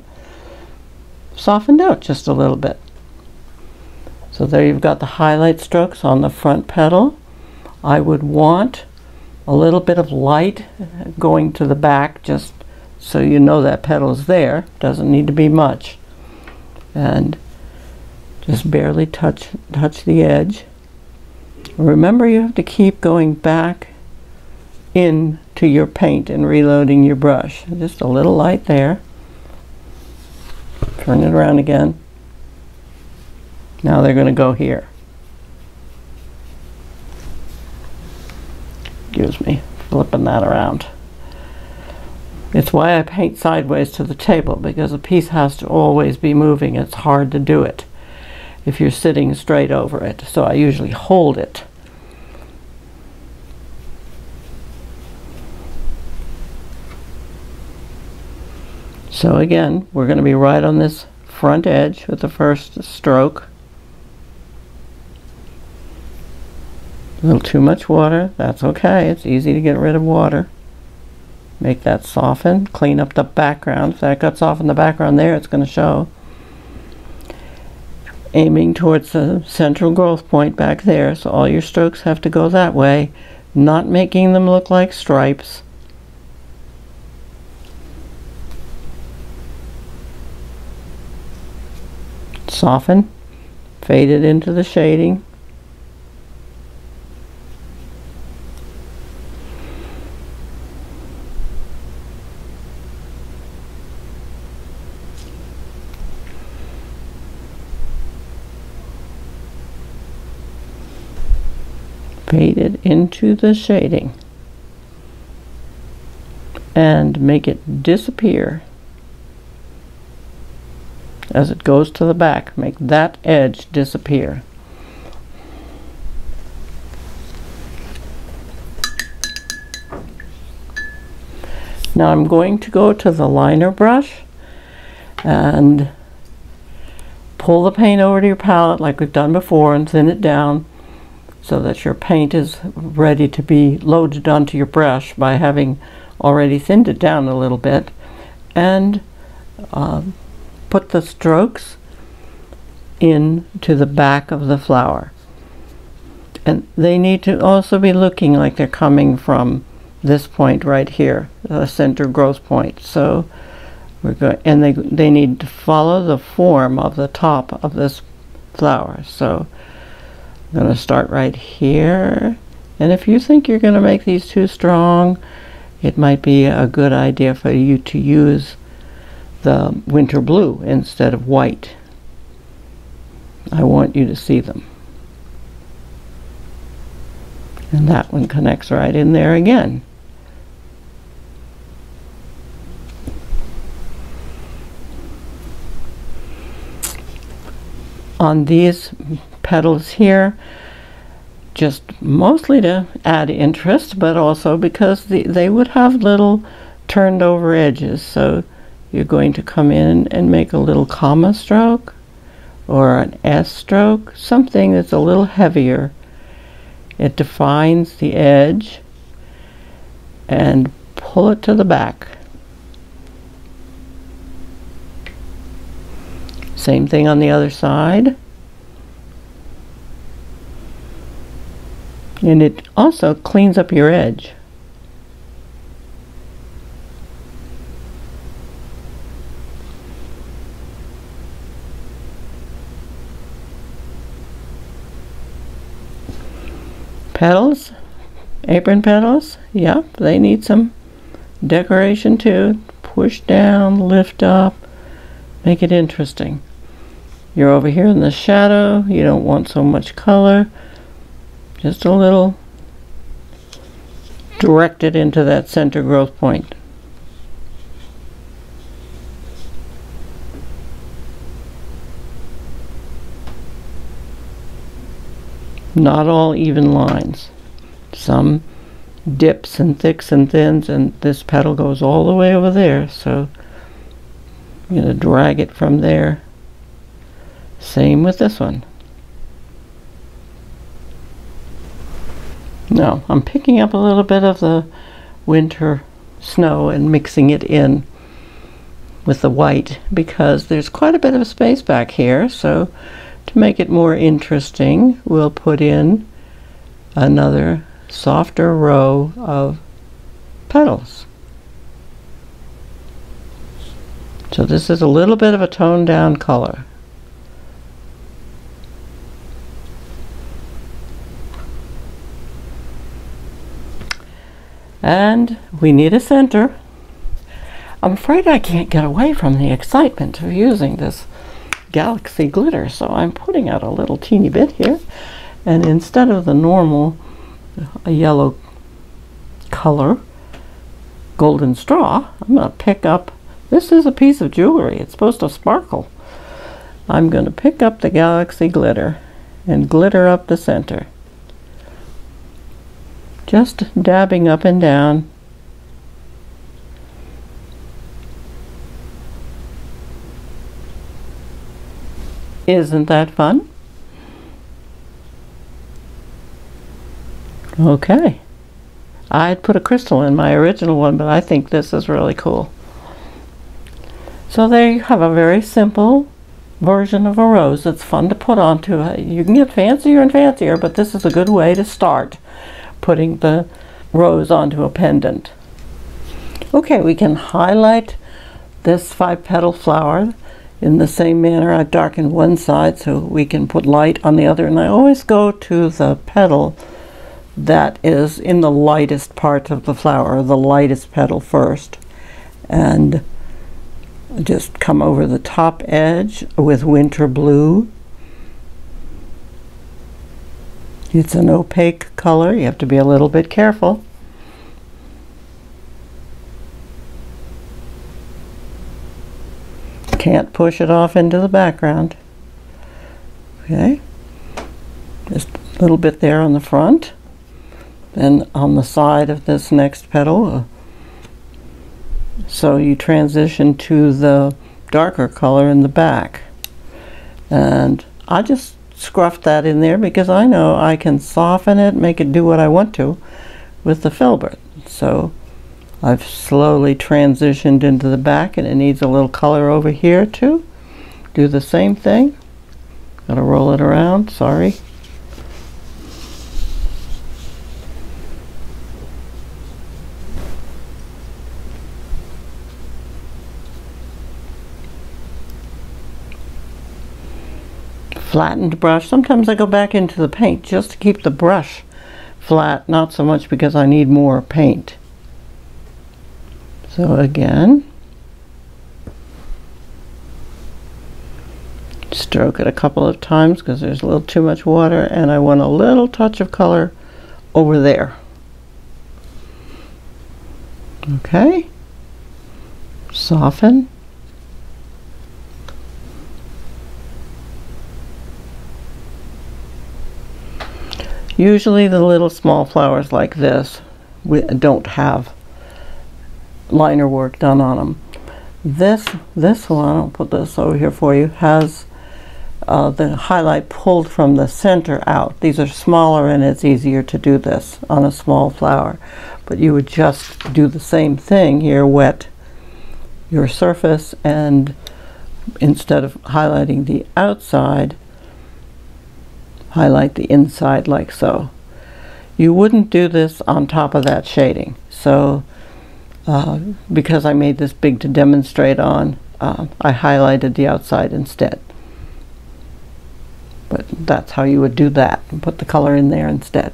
softened out just a little bit. So there you've got the highlight strokes on the front petal. I would want a little bit of light going to the back just so you know that petal's there. Doesn't need to be much. And just barely touch the edge. Remember, you have to keep going back into your paint and reloading your brush. Just a little light there. Turn it around again. Now they're going to go here. Excuse me, flipping that around. It's why I paint sideways to the table, because a piece has to always be moving. It's hard to do it if you're sitting straight over it. So I usually hold it. So again, we're going to be right on this front edge with the first stroke. A little too much water, that's okay. It's easy to get rid of water. Make that soften, clean up the background. If that got off in the background there, it's going to show. Aiming towards the central growth point back there, so all your strokes have to go that way, not making them look like stripes. Soften, fade it into the shading. Fade it into the shading and make it disappear as it goes to the back. Make that edge disappear. Now I'm going to go to the liner brush and pull the paint over to your palette like we've done before and thin it down so that your paint is ready to be loaded onto your brush by having already thinned it down a little bit, and put the strokes into the back of the flower. And they need to also be looking like they're coming from this point right here, the center growth point. So we're going, and they need to follow the form of the top of this flower. So I'm going to start right here. And if you think you're going to make these too strong, it might be a good idea for you to use the winter blue instead of white. I want you to see them. And that one connects right in there again. On these petals here, just mostly to add interest, but also because they would have little turned over edges. So you're going to come in and make a little comma stroke or an S stroke, something that's a little heavier. It defines the edge, and pull it to the back. Same thing on the other side. And it also cleans up your edge. Petals, apron petals, yep, they need some decoration too. Push down, lift up, make it interesting. You're over here in the shadow, you don't want so much color, just a little directed into that center growth point. Not all even lines. Some dips and thicks and thins, and this petal goes all the way over there, so I'm going to drag it from there. Same with this one. Now I'm picking up a little bit of the winter snow and mixing it in with the white because there's quite a bit of space back here, so to make it more interesting, we'll put in another softer row of petals. So this is a little bit of a toned down color. And we need a center. I'm afraid I can't get away from the excitement of using this galaxy glitter, so I'm putting out a little teeny bit here, and instead of the normal yellow color golden straw, I'm going to pick up, this is a piece of jewelry, it's supposed to sparkle. I'm going to pick up the galaxy glitter and glitter up the center, just dabbing up and down. Isn't that fun? Okay. I'd put a crystal in my original one, but I think this is really cool. So there you have a very simple version of a rose that's fun to put onto. You can get fancier and fancier, but this is a good way to start putting the rose onto a pendant. Okay, we can highlight this 5-petal flower in the same manner. I darkened one side so we can put light on the other, and I always go to the petal that is in the lightest part of the flower, the lightest petal first, and just come over the top edge with winter blue. It's an opaque color, you have to be a little bit careful. Can't push it off into the background. Okay, just a little bit there on the front. Then on the side of this next petal, So you transition to the darker color in the back. And I just scruffed that in there because I know I can soften it, make it do what I want to with the filbert. So I've slowly transitioned into the back, and it needs a little color over here too. Do the same thing. Gotta roll it around, sorry. Flattened brush. Sometimes I go back into the paint just to keep the brush flat, not so much because I need more paint. So again, stroke it a couple of times because there's a little too much water, and I want a little touch of color over there. Okay, soften. Usually the little small flowers like this, we don't have liner work done on them. This one, I'll put this over here for you, has the highlight pulled from the center out. These are smaller, and it's easier to do this on a small flower. But you would just do the same thing here, wet your surface, and instead of highlighting the outside, highlight the inside like so. You wouldn't do this on top of that shading. So because I made this big to demonstrate on, I highlighted the outside instead. But that's how you would do that, and put the color in there instead.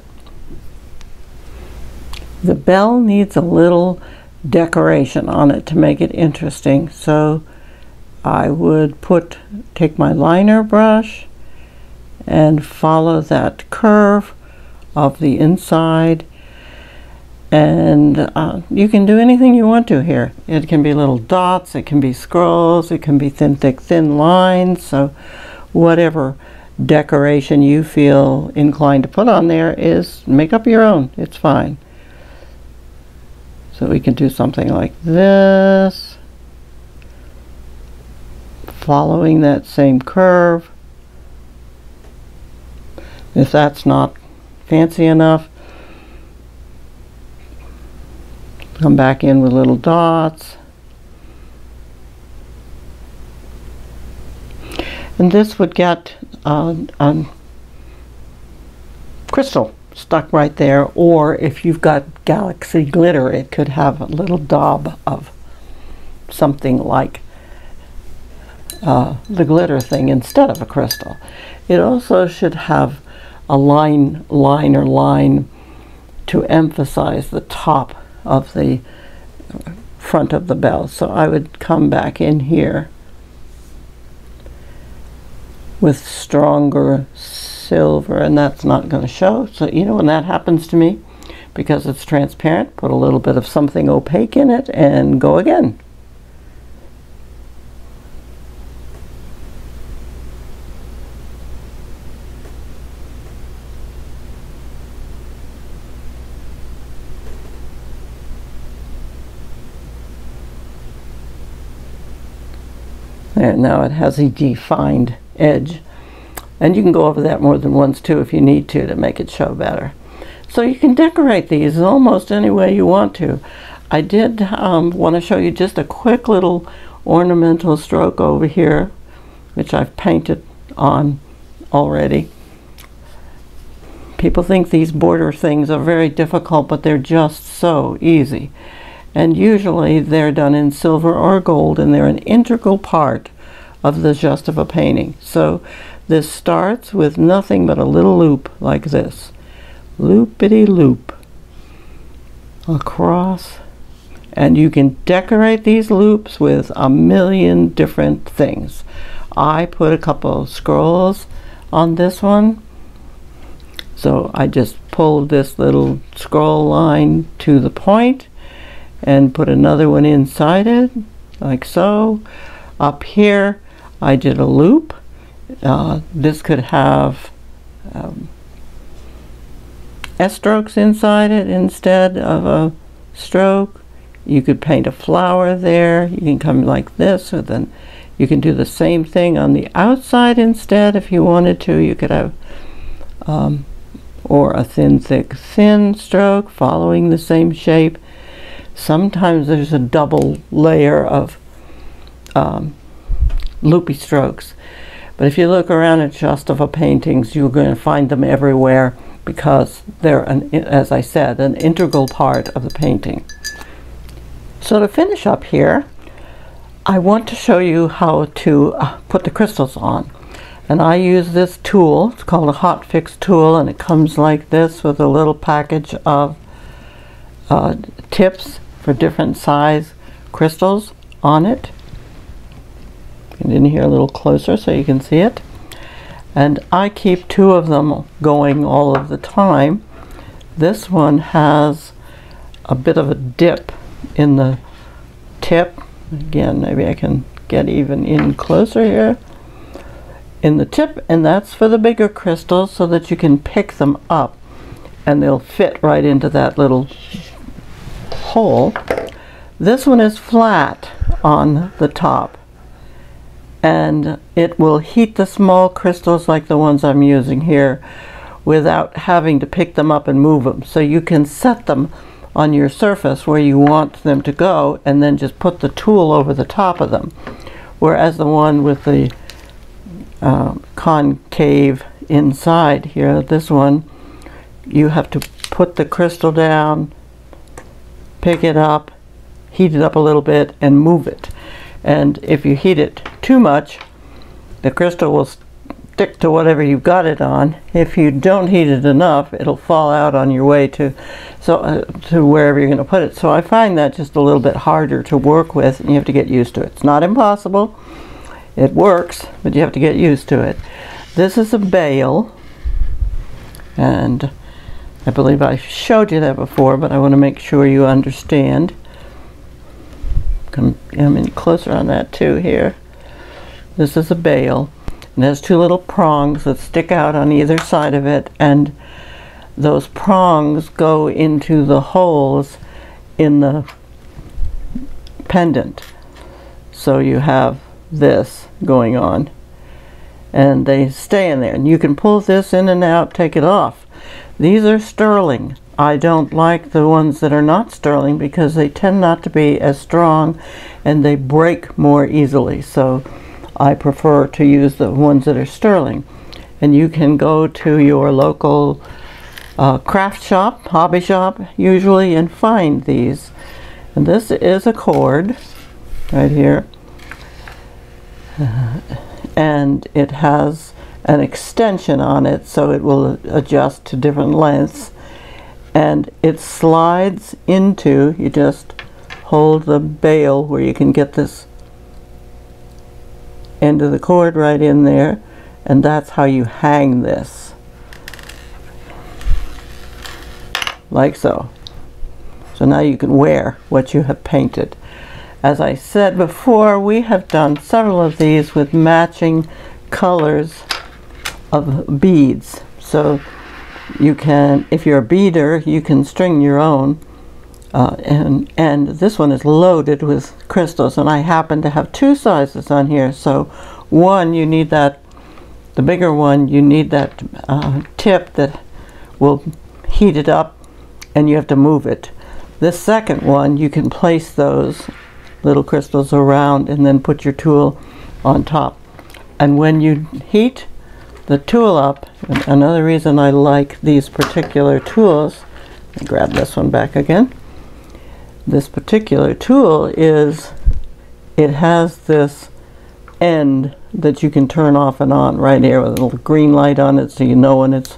The bell needs a little decoration on it to make it interesting. So I would take my liner brush and follow that curve of the inside, and you can do anything you want to here. It can be little dots, it can be scrolls, it can be thin, thick, thin lines. So whatever decoration you feel inclined to put on there is make up your own. It's fine. So we can do something like this, following that same curve. If that's not fancy enough, come back in with little dots. And this would get crystal stuck right there, or if you've got galaxy glitter, it could have a little daub of something like the glitter thing instead of a crystal. It also should have a line to emphasize the top of the front of the bell. So I would come back in here with stronger silver, and that's not going to show. So you know when that happens to me, because it's transparent, put a little bit of something opaque in it and go again. There, now it has a defined edge, and you can go over that more than once too if you need to make it show better. So you can decorate these almost any way you want to. I did want to show you just a quick little ornamental stroke over here, which I've painted on already. People think these border things are very difficult, but they're just so easy. And usually they're done in silver or gold, and they're an integral part of the Zhostovo painting. So this starts with nothing but a little loop like this. Loopity loop across. And you can decorate these loops with a million different things. I put a couple of scrolls on this one. So I just pulled this little scroll line to the point and put another one inside it, like so. Up here, I did a loop. This could have S strokes inside it instead of a stroke. You could paint a flower there. You can come like this, or then you can do the same thing on the outside instead if you wanted to. You could have or a thin, thick, thin stroke following the same shape. Sometimes there's a double layer of loopy strokes. But if you look around at Zhostovo paintings, you're going to find them everywhere because they're, as I said, an integral part of the painting. So to finish up here, I want to show you how to put the crystals on. And I use this tool. It's called a hot fix tool, and it comes like this with a little package of tips for different size crystals on it. Get in here a little closer so you can see it. And I keep 2 of them going all of the time. This one has a bit of a dip in the tip. Again, maybe I can get even in closer here. In the tip, and that's for the bigger crystals so that you can pick them up and they'll fit right into that little hole. This one is flat on the top, and it will heat the small crystals like the ones I'm using here without having to pick them up and move them. So you can set them on your surface where you want them to go and then just put the tool over the top of them. Whereas the one with the concave inside here, this one, you have to put the crystal down, pick it up, heat it up a little bit, and move it. And if you heat it too much, the crystal will stick to whatever you've got it on. If you don't heat it enough, it'll fall out on your way to wherever you're going to put it. So I find that just a little bit harder to work with, and you have to get used to it. It's not impossible. It works, but you have to get used to it. This is a bale, and I believe I showed you that before, but I want to make sure you understand. Come in closer on that too here. This is a bale, and it has 2 little prongs that stick out on either side of it, and those prongs go into the holes in the pendant. So you have this going on, and they stay in there, and you can pull this in and out, take it off. These are sterling. I don't like the ones that are not sterling because they tend not to be as strong and they break more easily. So I prefer to use the ones that are sterling. And you can go to your local craft shop, hobby shop usually, and find these. And this is a cord right here. And it has an extension on it so it will adjust to different lengths, and it slides into, you just hold the bale where you can get this end of the cord right in there, and that's how you hang this, like so. So now you can wear what you have painted. As I said before, we have done several of these with matching colors of beads. So you can, if you're a beader, you can string your own. And this one is loaded with crystals, and I happen to have 2 sizes on here. So one, you need that, the bigger one, you need that tip that will heat it up, and you have to move it. This second one, you can place those little crystals around and then put your tool on top. And when you heat the tool up, another reason I like these particular tools, let me grab this one back again. This particular tool is, it has this end that you can turn off and on right here with a little green light on it so you know when it's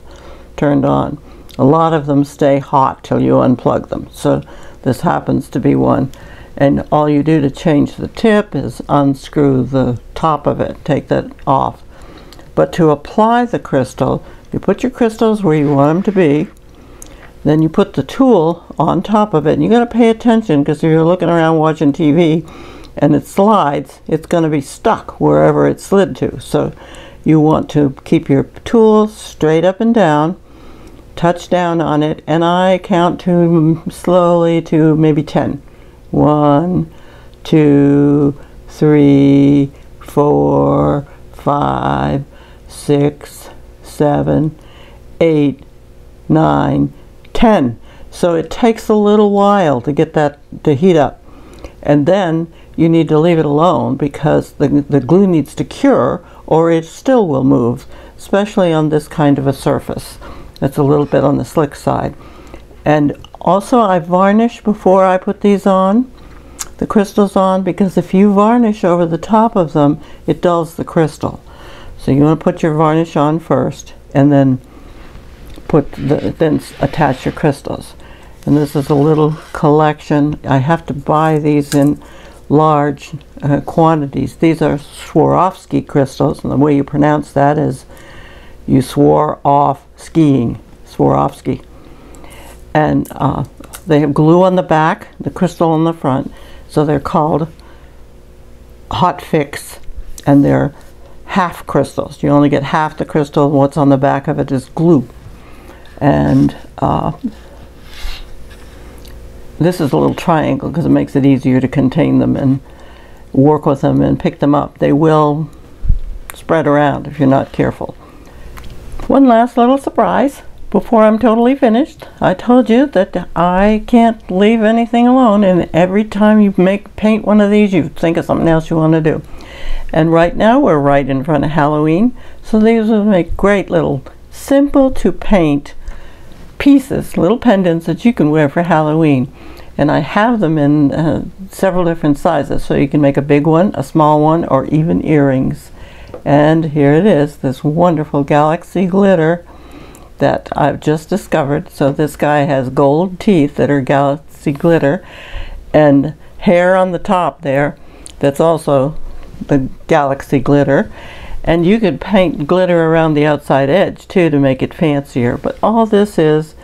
turned on. A lot of them stay hot till you unplug them, so this happens to be one. And all you do to change the tip is unscrew the top of it, take that off. But to apply the crystal, you put your crystals where you want them to be, then you put the tool on top of it, and you got to pay attention, because if you're looking around watching TV and it slides, it's going to be stuck wherever it slid to. So you want to keep your tool straight up and down, touch down on it, and I count to slowly to maybe 10. 1, 2, 3, 4, 5, 6, 7, 8, 9, 10. So it takes a little while to get that to heat up. And then you need to leave it alone because the glue needs to cure, or it still will move, especially on this kind of a surface that's a little bit on the slick side. And also I varnish before I put these on, the crystals on, because if you varnish over the top of them, it dulls the crystal. So you want to put your varnish on first, and then then attach your crystals. And this is a little collection. I have to buy these in large quantities. These are Swarovski crystals, and the way you pronounce that is you swore off skiing, Swarovski. And they have glue on the back, the crystal on the front, so they're called hot fix, and they're half crystals. You only get half the crystal, and what's on the back of it is glue. And this is a little triangle because it makes it easier to contain them and work with them and pick them up. They will spread around if you're not careful. One last little surprise before I'm totally finished. I told you that I can't leave anything alone, and every time you paint one of these, you think of something else you want to do. And right now we're right in front of Halloween, so these will make great little simple to paint pieces, little pendants that you can wear for Halloween. And I have them in several different sizes, so you can make a big one, a small one, or even earrings. And here it is, this wonderful galaxy glitter that I've just discovered. So this guy has gold teeth that are galaxy glitter, and hair on the top there that's also the galaxy glitter. And you could paint glitter around the outside edge too to make it fancier. But all this is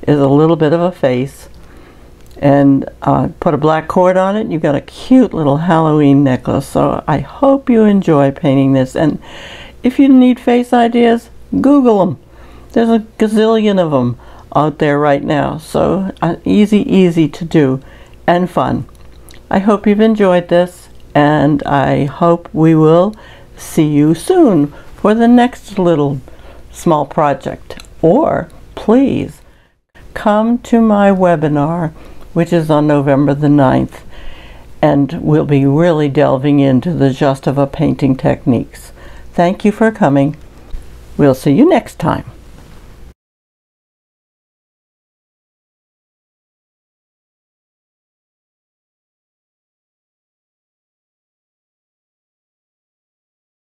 a little bit of a face. And put a black cord on it, you've got a cute little Halloween necklace. So I hope you enjoy painting this. And if you need face ideas, Google them. There's a gazillion of them out there right now. So easy to do and fun. I hope you've enjoyed this, and I hope we will see you soon for the next little small project. Or please come to my webinar, which is on November the 9th, and we'll be really delving into the Zhostovo painting techniques. Thank you for coming. We'll see you next time.